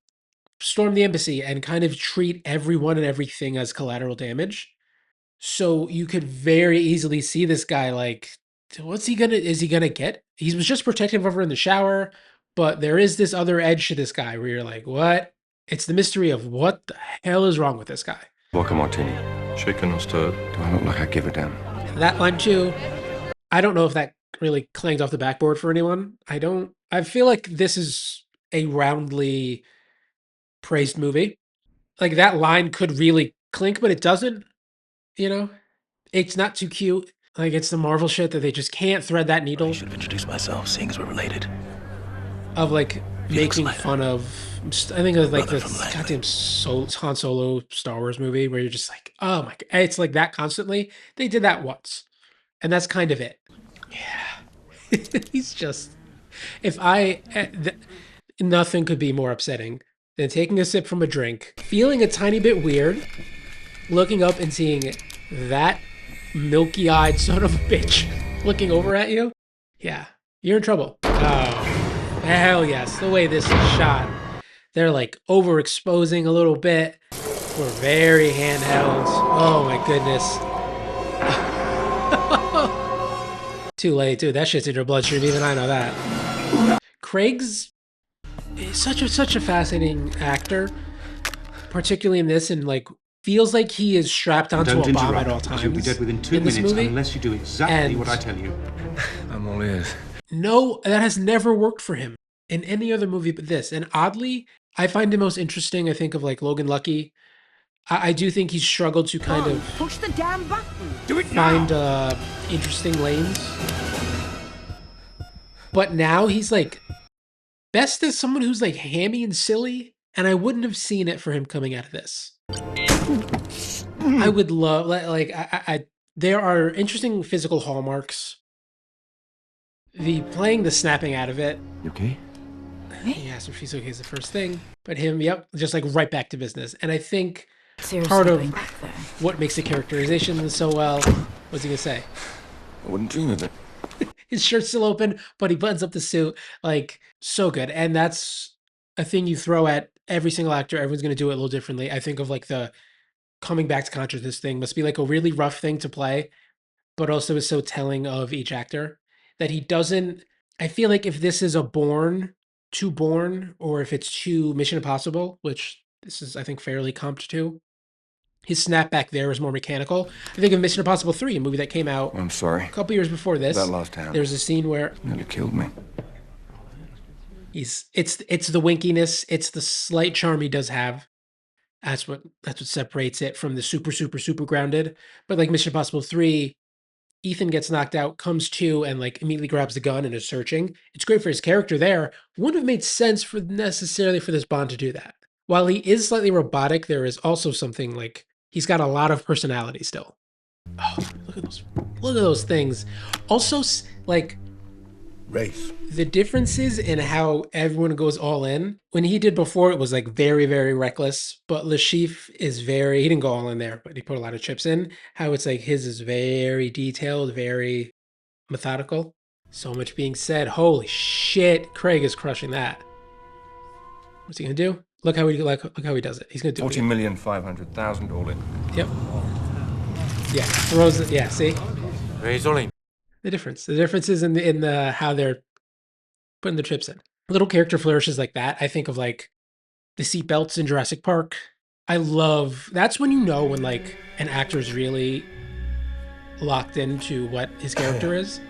storm the embassy and kind of treat everyone and everything as collateral damage. So you could very easily see this guy like, is he gonna get? He was just protective of her in the shower, but there is this other edge to this guy where you're like, what? It's the mystery of what the hell is wrong with this guy. Vodka martini. Shaken or stirred? Do I look like I give a damn? That line too, I don't know if that really clanged off the backboard for anyone. I feel like this is a roundly praised movie. Like that line could really clink, but it doesn't, you know? It's not too cute. Like it's the Marvel shit that they just can't thread that needle. I should have introduced myself, seeing as we're related. Of like Felix making Leiter. fun of, I think it was like Brother the from Langley. goddamn Han Solo Star Wars movie where you're just like, oh my god, it's like that constantly. They did that once, and that's kind of it. Yeah, he's just. If I, nothing could be more upsetting than taking a sip from a drink, feeling a tiny bit weird, looking up and seeing that milky-eyed son of a bitch looking over at you. Yeah, you're in trouble. Oh. Hell yes, the way this is shot. They're like overexposing a little bit. We're very handheld. Oh my goodness. Too late, dude. That shit's in your bloodstream. Even I know that. Craig's is such a fascinating actor, particularly in this, and like feels like he is strapped onto a bomb at all times. You'll be dead within 2 in this minutes movie. unless you do exactly And- what I tell you. I'm all ears. No, that has never worked for him in any other movie but this. And oddly, I find him most interesting. I think of like Logan Lucky. I do think he's struggled to kind of Push the damn button. Do it find interesting lanes. But now he's like best as someone who's like hammy and silly. And I wouldn't have seen it for him coming out of this. I would love like there are interesting physical hallmarks. The playing the snapping out of it. You okay? He asked if she's okay is the first thing. But him, yep, just like right back to business. And I think Seriously, part of going back there. what makes the characterization so well, what's he gonna say? I wouldn't dream of it. His shirt's still open, but he buttons up the suit. Like, so good. And that's a thing you throw at every single actor. Everyone's gonna do it a little differently. I think of like the coming back to consciousness thing must be like a really rough thing to play, but also is so telling of each actor that he doesn't. I feel like if this is a Born, or if it's too Mission Impossible, which this is, I think, fairly comped to, his snapback there is more mechanical. I think of Mission Impossible 3, a movie that came out I'm sorry. a couple years before this. That last hand. There's a scene where Nearly killed me. it's the winkiness, it's the slight charm he does have. That's what separates it from the super grounded. But like Mission Impossible 3, Ethan gets knocked out, comes to, and like immediately grabs the gun and is searching. It's great for his character there. Wouldn't have made sense for necessarily for this Bond to do that. While he is slightly robotic, there is also something like he's got a lot of personality still. Oh, look at those things. Also, like Race. the differences in how everyone goes all in. When he did before, it was like very, very reckless. But Le Chiffre is he didn't go all in there, but he put a lot of chips in. How it's like his is very detailed, very methodical. So much being said. Holy shit, Craig is crushing that. What's he gonna do? Look how he does it. He's gonna do it. 40,500,000 all in. Yep. Yeah, throws it. Yeah, see? Raise all in. The difference is in the how they're putting the chips in. Little character flourishes like that. I think of like the seatbelts in Jurassic Park. I love, that's when you know when like an actor is really locked into what his character is,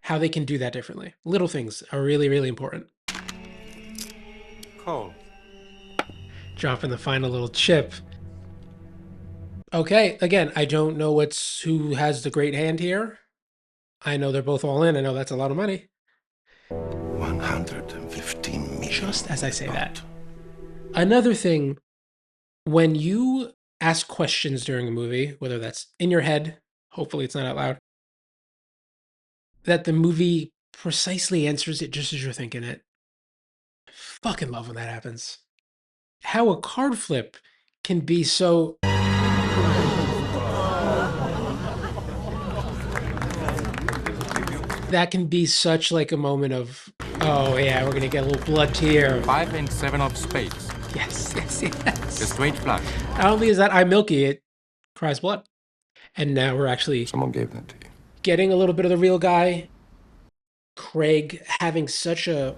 how they can do that differently. Little things are really, really important. Cold. Dropping the final little chip. Okay, again, I don't know who has the great hand here. I know they're both all in. I know that's a lot of money. 115 million. Just as I say that. Another thing, when you ask questions during a movie, whether that's in your head, hopefully it's not out loud, that the movie precisely answers it just as you're thinking it. Fucking love when that happens. How a card flip can be so... That can be such like a moment of, oh yeah, we're gonna get a little blood tear. 5 and 7 of spades. Yes, yes, The yes. straight flush. Not only is that eye milky, it cries blood. And now we're actually Someone gave that to you. getting a little bit of the real guy. Craig having such a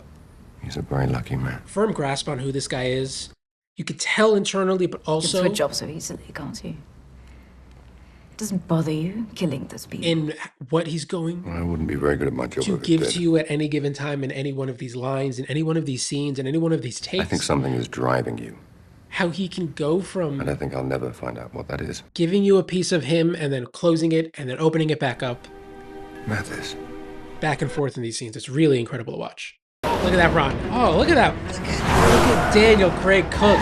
He's a very lucky man. firm grasp on who this guy is. You could tell internally, but also switch off so easily, can't you? Doesn't bother you killing those people. in what he's going I wouldn't be very good at my job to if it give did. to you at any given time in any one of these lines, in any one of these scenes, in any one of these takes. I think something is driving you, How he can go from and I think I'll never find out what that is. giving you a piece of him and then closing it and then opening it back up, Mathis. back and forth in these scenes. It's really incredible to watch. Look at that run. Oh, look at that. Look at Daniel Craig cook.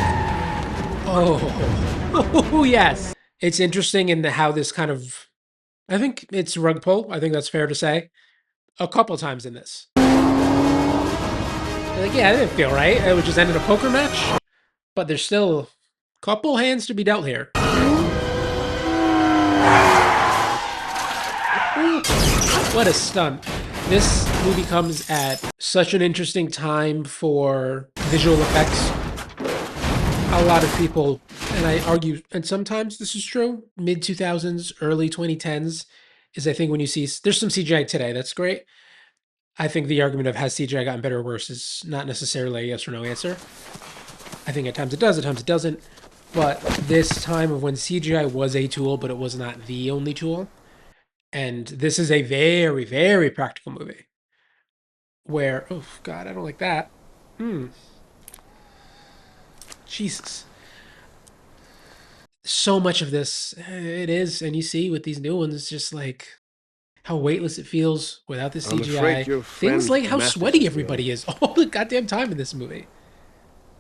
Oh, yes. It's interesting in how this kind of, I think it's rug pull. I think that's fair to say. A couple times in this. Like, yeah, it didn't feel right. It would just end in a poker match. But there's still a couple hands to be dealt here. What a stunt. This movie comes at such an interesting time for visual effects. A lot of people, and I argue, and sometimes this is true, mid-2000s, early 2010s, is I think when you see, there's some CGI today, that's great. I think the argument of has CGI gotten better or worse is not necessarily a yes or no answer. I think at times it does, at times it doesn't. But this time of when CGI was a tool, but it was not the only tool. And this is a very, very practical movie. Where, oh God, I don't like that. Jesus. So much of this, it is, and you see with these new ones, just like how weightless it feels without the I'm afraid your CGI. Things friend like how Mathis sweaty is everybody is all the goddamn time in this movie.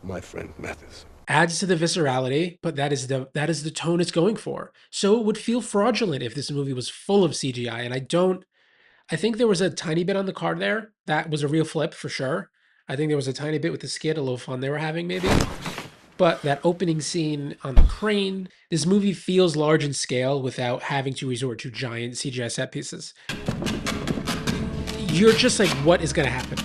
My friend Mathis. Adds to the viscerality, but that is the tone it's going for. So it would feel fraudulent if this movie was full of CGI, and I think there was a tiny bit on the card there. That was a real flip for sure. I think there was a tiny bit with the skid, a little fun they were having maybe. But that opening scene on the crane, this movie feels large in scale without having to resort to giant CGI set pieces. You're just like, what is going to happen?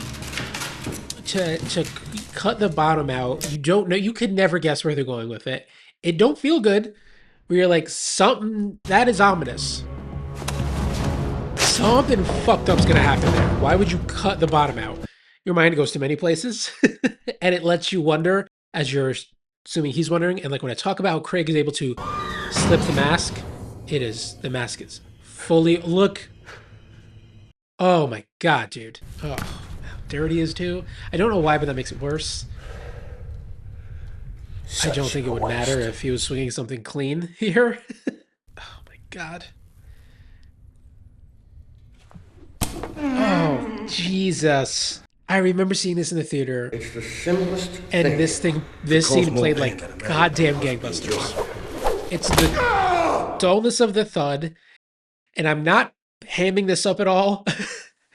To cut the bottom out, you don't know, you could never guess where they're going with it. It don't feel good. Where you're like, something, that is ominous. Something fucked up's going to happen there. Why would you cut the bottom out? Your mind goes to many places, and it lets you wonder as you're assuming he's wondering. And like when I talk about how Craig is able to slip the mask, the mask is fully, look. Oh my God, dude. Oh, how dirty he is too. I don't know why, but that makes it worse. I don't think it would matter if he was swinging something clean here. Oh my God. Oh, Jesus. I remember seeing this in the theater. It's the simplest and thing. this scene played like goddamn gangbusters. It's the dullness of the thud, and I'm not hamming this up at all.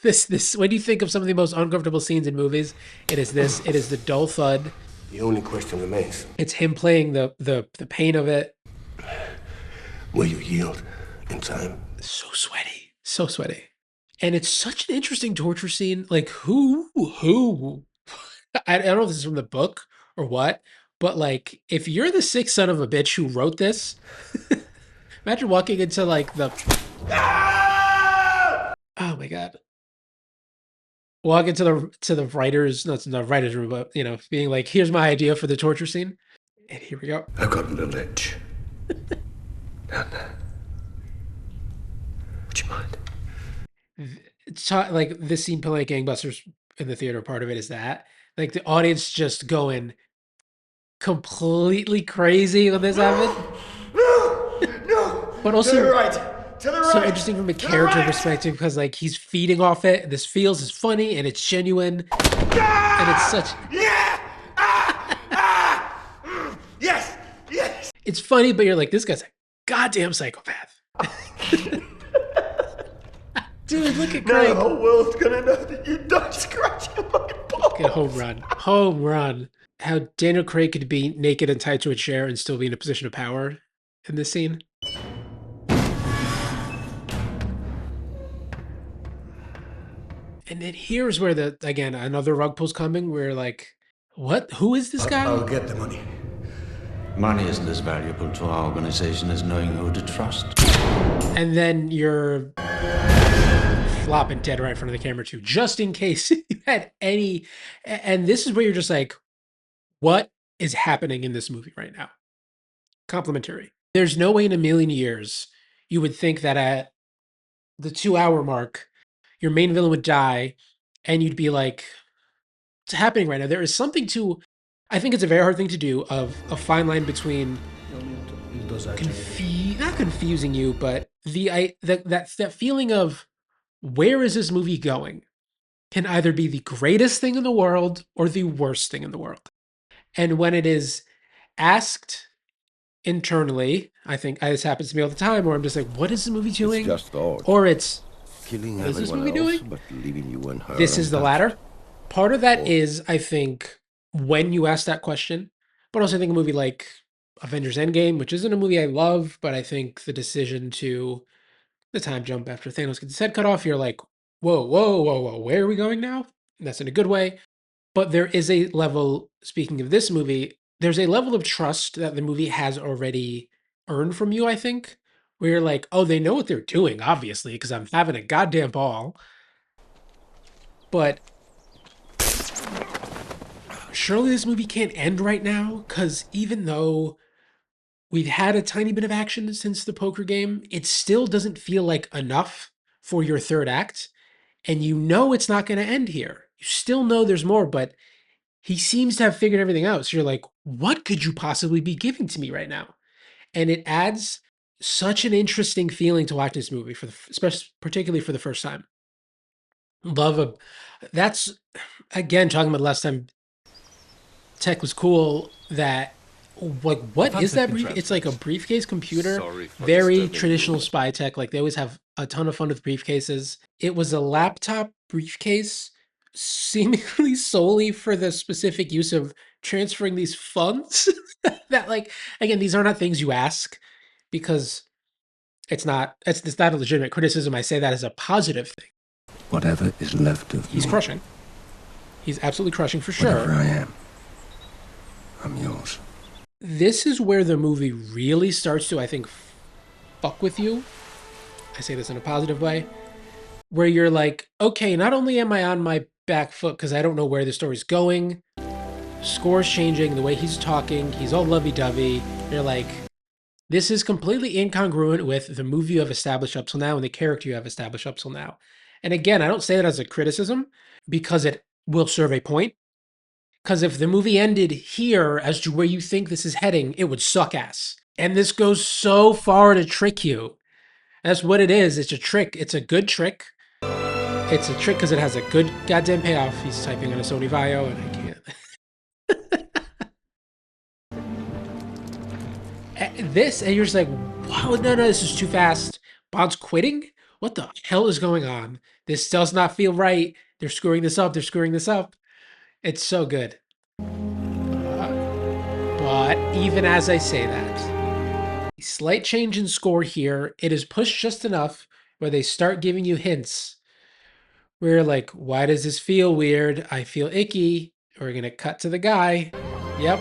This when you think of some of the most uncomfortable scenes in movies, it is this. It is the dull thud. The only question remains. It's him playing the pain of it. Will you yield in time? So sweaty. So sweaty. And it's such an interesting torture scene. Like, who? I don't know if this is from the book or what, but like, if you're the sick son of a bitch who wrote this, imagine walking into like the... Oh my God. walk into the writers, not the writers room, but being like, "Here's my idea for the torture scene," and here we go. I've got a little itch. Down there. Would you mind? It's like this scene playing like gangbusters in the theater. Part of it is that like the audience just going completely crazy when this happened. No. But also, to the right. To the right. So interesting from a character perspective because like he's feeding off it. And this feels is funny and it's genuine, and it's such. Yeah. Yes. Yes. It's funny, but you're like, this guy's a goddamn psychopath. Dude, look at Craig. Now the whole world's gonna know that you don't scratch your fucking balls. Good home run. Home run. How Daniel Craig could be naked and tied to a chair and still be in a position of power in this scene. And then here's where again, another rug pull's coming. Where like, what? Who is this guy? I'll get the money. Money isn't as valuable to our organization as knowing who to trust. And then you're flopping dead right in front of the camera too, just in case you had any. And this is where you're just like, what is happening in this movie right now? Complimentary. There's no way in a million years you would think that at the 2-hour mark, your main villain would die and you'd be like, what's happening right now? There is something to, I think it's a very hard thing to do, of a fine line between not confusing you, but that feeling of where is this movie going can either be the greatest thing in the world or the worst thing in the world. And when it is asked internally, I think this happens to me all the time, where I'm just like, what is the movie doing? It's just thought. Or it's, Killing what is this everyone movie else, doing? but leaving you and her. This is the latter. Part of that is, I think, when you ask that question, but also I think a movie like Avengers Endgame, which isn't a movie I love, but I think the decision to the time jump after Thanos gets his head cut off, you're like, whoa, where are we going now? And that's in a good way. But there is a level, speaking of this movie, there's a level of trust that the movie has already earned from you, I think, where you're like, oh, they know what they're doing, obviously, because I'm having a goddamn ball. But surely this movie can't end right now, because even though we've had a tiny bit of action since the poker game, it still doesn't feel like enough for your third act. And you know it's not going to end here. You still know there's more, but he seems to have figured everything out. So you're like, what could you possibly be giving to me right now? And it adds such an interesting feeling to watch this movie, especially particularly for the first time. That's, again, talking about last time tech was cool, that like, what is that brief? It's like a briefcase computer, very traditional spy tech. Like they always have a ton of fun with briefcases. It was a laptop briefcase seemingly solely for the specific use of transferring these funds that, like, again, these are not things you ask because it's not a legitimate criticism. I say that as a positive thing. Whatever is left of He's me. crushing. He's absolutely crushing for sure. Whatever I am, I'm yours. This is where the movie really starts to, I think, fuck with you. I say this in a positive way, where you're like, okay, not only am I on my back foot because I don't know where the story's going, score's changing, the way he's talking, he's all lovey-dovey. You're like, this is completely incongruent with the movie you have established up till now and the character you have established up till now. And again, I don't say that as a criticism because it will serve a point. Because if the movie ended here as to where you think this is heading, it would suck ass. And this goes so far to trick you. That's what it is. It's a trick. It's a good trick. It's a trick because it has a good goddamn payoff. He's typing on a Sony Vaio and I can't. And you're just like, wow, no, this is too fast. Bond's quitting? What the hell is going on? This does not feel right. They're screwing this up. It's so good. But even as I say that, slight change in score here. It is pushed just enough where they start giving you hints where you're like, why does this feel weird? I feel icky. We're going to cut to the guy. Yep.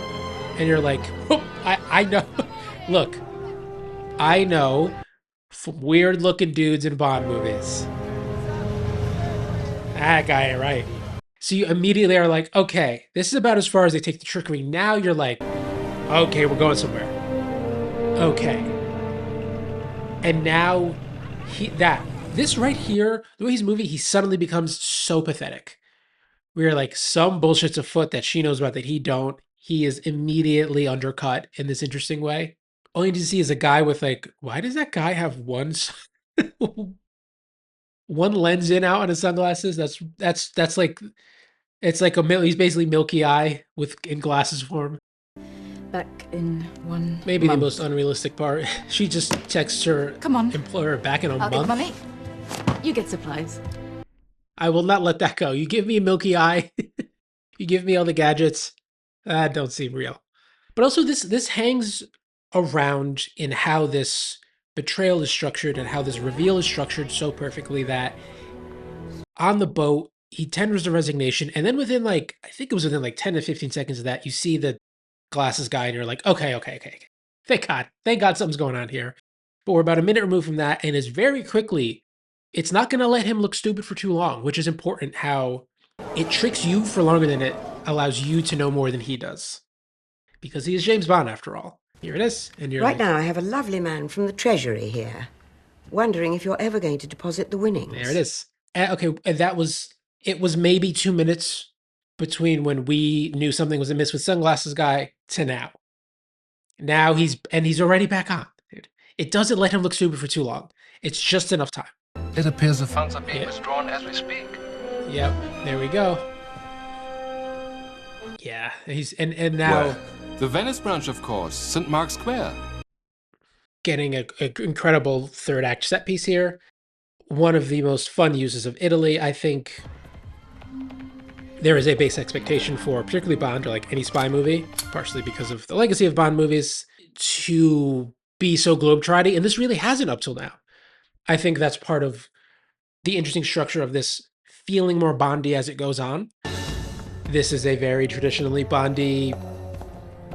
And you're like, oh, I know. Look, I know weird looking dudes in Bond movies. That guy, right? So you immediately are like, okay, this is about as far as they take the trickery. Now you're like, okay, we're going somewhere. Okay. And now this right here, the way he's moving, he suddenly becomes so pathetic. We're like, some bullshit's afoot that she knows about that he don't. He is immediately undercut in this interesting way. All you need to see is a guy with like, why does that guy have one lens in out on his sunglasses? That's like, it's like he's basically Milky Eye in glasses form. Back in 1 Maybe month. the most unrealistic part. She just texts her Come on. employer back in a I'll get month. money. You get supplies. I will not let that go. You give me a Milky Eye. You give me all the gadgets. That don't seem real. But also this hangs around in how this betrayal is structured and how this reveal is structured so perfectly that on the boat, he tenders the resignation. And then within I think it was within 10 to 15 seconds of that, you see the glasses guy and you're like, okay. Thank God something's going on here. But we're about a minute removed from that. And it's very quickly, it's not going to let him look stupid for too long, which is important how it tricks you for longer than it allows you to know more than he does. Because he is James Bond after all. Here it is. And you're Right now I have a lovely man from the Treasury here, wondering if you're ever going to deposit the winnings. There it is. Okay, and it was maybe 2 minutes between when we knew something was amiss with Sunglasses Guy to now. Now he's already back on, dude. It doesn't let him look stupid for too long. It's just enough time. It appears the funds are being withdrawn as we speak. Yep, there we go. Yeah, and now Well, the Venice branch, of course, St. Mark's Square. Getting an incredible third act set piece here. One of the most fun uses of Italy, I think. There is a base expectation for particularly Bond or like any spy movie, partially because of the legacy of Bond movies, to be so globetrotty, and this really hasn't up till now. I think that's part of the interesting structure of this feeling more Bondy as it goes on. This is a very traditionally Bondy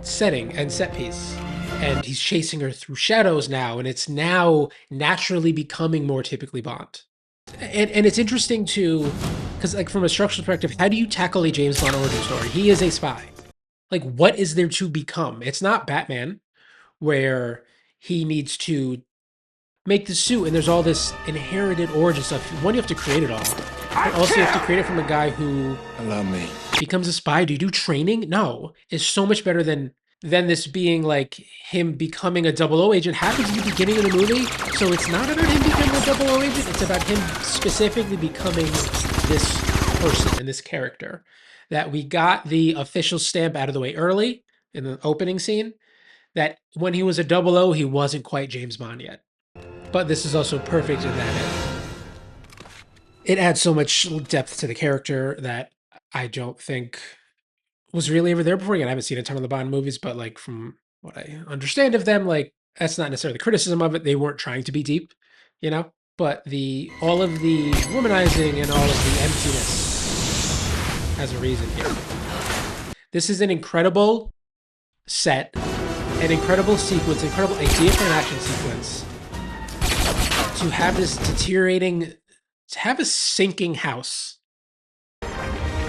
setting and set piece. And he's chasing her through shadows now, and it's now naturally becoming more typically Bond. And it's interesting too, because like from a structural perspective, how do you tackle a James Bond origin story? He is a spy. Like, what is there to become? It's not Batman, where he needs to make the suit and there's all this inherited origin stuff. One, you have to create it all. But also you have to create it from a guy who Allow me. becomes a spy. Do you do training? No. It's so much better than this being like him becoming a 00 agent. Happens at the beginning of the movie. So it's not about him becoming a 00 agent. It's about him specifically becoming this person and this character. That we got the official stamp out of the way early in the opening scene. That when he was a 00, he wasn't quite James Bond yet. But this is also perfect in that it adds so much depth to the character that I don't think was really ever there before. Again, I haven't seen a ton of the Bond movies, but like from what I understand of them, like that's not necessarily the criticism of it. They weren't trying to be deep, you know? But all of the womanizing and all of the emptiness has a reason here. This is an incredible set, an incredible sequence, incredible idea for an action sequence. To have this deteriorating, to have a sinking house.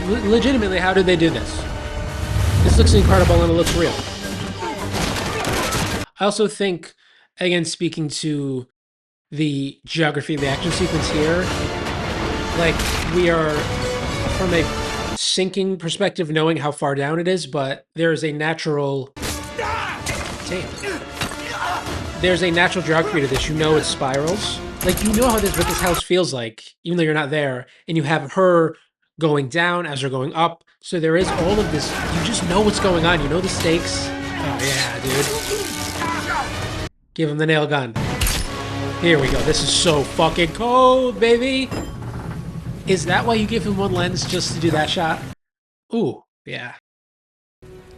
Legitimately, how did they do this? This looks incredible and it looks real. I also think, again, speaking to the geography of the action sequence here, like we are, from a sinking perspective, knowing how far down it is, but there's a natural, there's a natural geography to this. You know it's spirals. Like, you know what this house feels like, even though you're not there, and you have her going down as they're going up. So there is all of this. You just know what's going on. You know the stakes. Oh, yeah, dude. Give him the nail gun. Here we go. This is so fucking cold, baby. Is that why you give him one lens just to do that shot? Ooh, yeah.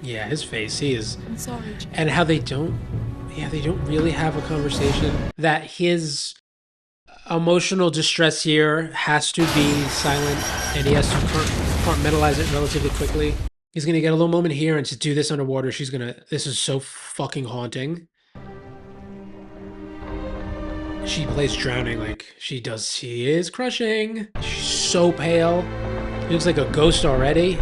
Yeah, his face, he is. I'm sorry. And how they don't really have a conversation. That his emotional distress here has to be silent, and he has to compartmentalize it relatively quickly. He's gonna get a little moment here, and to do this underwater, this is so fucking haunting. She plays drowning like she does. She is crushing. She's so pale. He looks like a ghost already,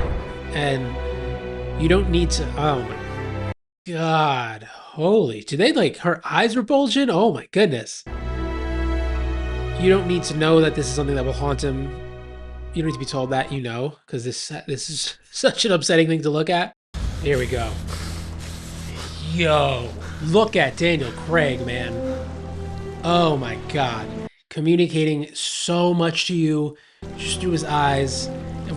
and you don't need to. Oh my god! Holy! Did they like her eyes were bulging? Oh my goodness! You don't need to know that this is something that will haunt him. You don't need to be told that, you know, because this is such an upsetting thing to look at. Here we go. Yo, look at Daniel Craig, man. Oh my god. Communicating so much to you just through his eyes,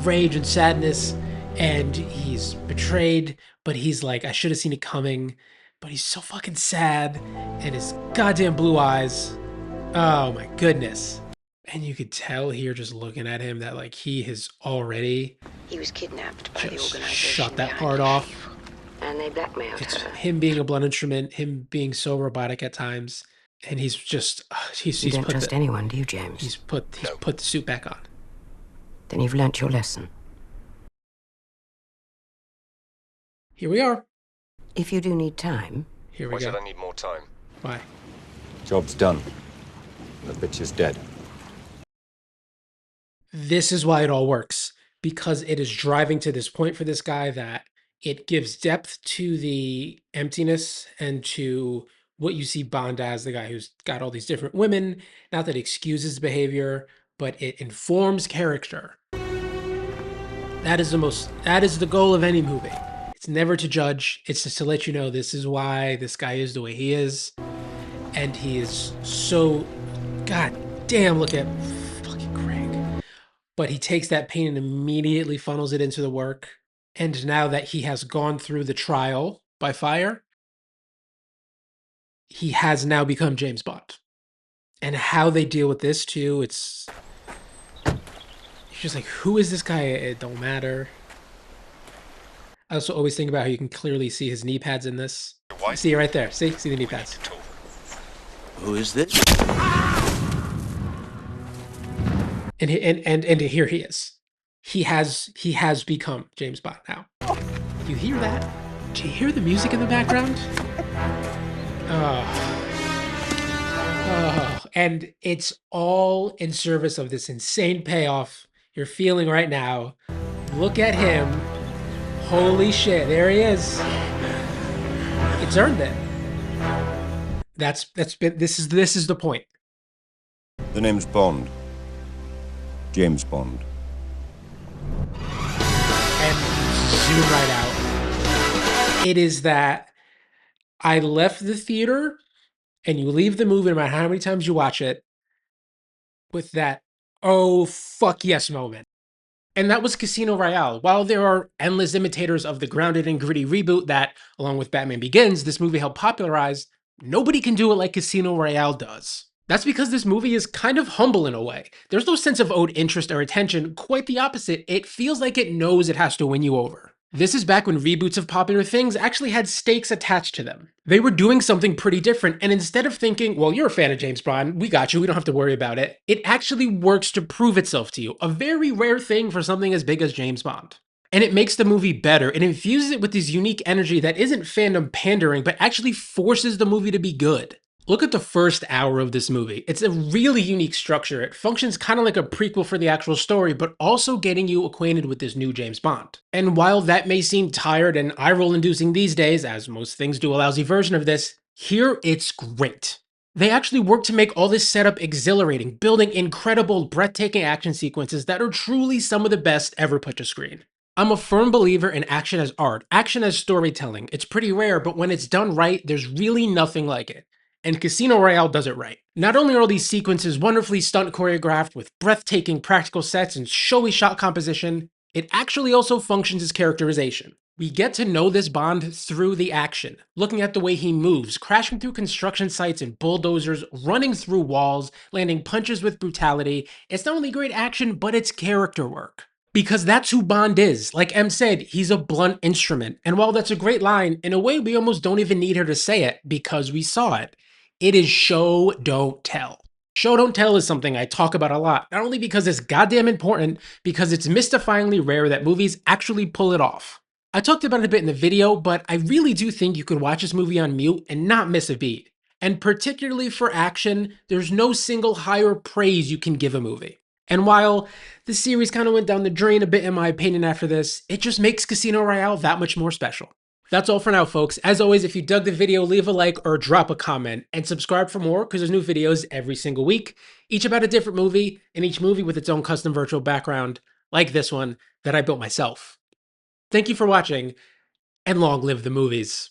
rage and sadness, and he's betrayed, but he's like, I should have seen it coming, but he's so fucking sad, and his goddamn blue eyes. Oh my goodness. And you could tell here just looking at him that like he has already He was kidnapped by the just organization. shut that part off. And they blackmailed It's her. him being a blunt instrument, him being so robotic at times, and he's just he's You don't put trust the, anyone, do you, James? he's put the suit back on. Then you've learnt your lesson. Here we are. If you do need time. Here we Why go. should I need more time? Why? Job's done. The bitch is dead. This is why it all works, because it is driving to this point for this guy that it gives depth to the emptiness and to what you see Bond as, the guy who's got all these different women. Not that it excuses behavior, but it informs character. That is the goal of any movie. It's never to judge, it's just to let you know this is why this guy is the way he is. And he is so, god damn, look at fucking Craig. But he takes that pain and immediately funnels it into the work. And now that he has gone through the trial by fire, he has now become James Bond. And how they deal with this too, it's just like, who is this guy? It don't matter. I also always think about how you can clearly see his knee pads in this. See it right there. See the knee pads. Who is this? And here he is. He has become James Bond now. You hear that? Do you hear the music in the background? Oh, and it's all in service of this insane payoff you're feeling right now. Look at him. Holy shit, there he is. It's earned it. This is the point. The name's Bond. James Bond. And zoom right out. It is that I left the theater, and you leave the movie no matter how many times you watch it, with that, oh, fuck yes moment. And that was Casino Royale. While there are endless imitators of the grounded and gritty reboot that, along with Batman Begins, this movie helped popularize, nobody can do it like Casino Royale does. That's because this movie is kind of humble in a way. There's no sense of owed interest or attention, quite the opposite. It feels like it knows it has to win you over. This is back when reboots of popular things actually had stakes attached to them. They were doing something pretty different, and instead of thinking, well, you're a fan of James Bond, we got you, we don't have to worry about it, it actually works to prove itself to you, a very rare thing for something as big as James Bond. And it makes the movie better, and infuses it with this unique energy that isn't fandom pandering, but actually forces the movie to be good. Look at the first hour of this movie. It's a really unique structure. It functions kind of like a prequel for the actual story, but also getting you acquainted with this new James Bond. And while that may seem tired and eye-roll inducing these days, as most things do a lousy version of this, here it's great. They actually work to make all this setup exhilarating, building incredible, breathtaking action sequences that are truly some of the best ever put to screen. I'm a firm believer in action as art, action as storytelling. It's pretty rare, but when it's done right, there's really nothing like it. And Casino Royale does it right. Not only are all these sequences wonderfully stunt choreographed with breathtaking practical sets and showy shot composition, it actually also functions as characterization. We get to know this Bond through the action, looking at the way he moves, crashing through construction sites and bulldozers, running through walls, landing punches with brutality. It's not only great action, but it's character work. Because that's who Bond is. Like M said, he's a blunt instrument. And while that's a great line, in a way we almost don't even need her to say it because we saw it. It is show, don't tell. Show, don't tell is something I talk about a lot, not only because it's goddamn important, because it's mystifyingly rare that movies actually pull it off. I talked about it a bit in the video, but I really do think you could watch this movie on mute and not miss a beat. And particularly for action, there's no single higher praise you can give a movie. And while the series kind of went down the drain a bit in my opinion after this, it just makes Casino Royale that much more special. That's all for now, folks. As always, if you dug the video, leave a like or drop a comment and subscribe for more because there's new videos every single week, each about a different movie and each movie with its own custom virtual background, like this one that I built myself. Thank you for watching, and long live the movies.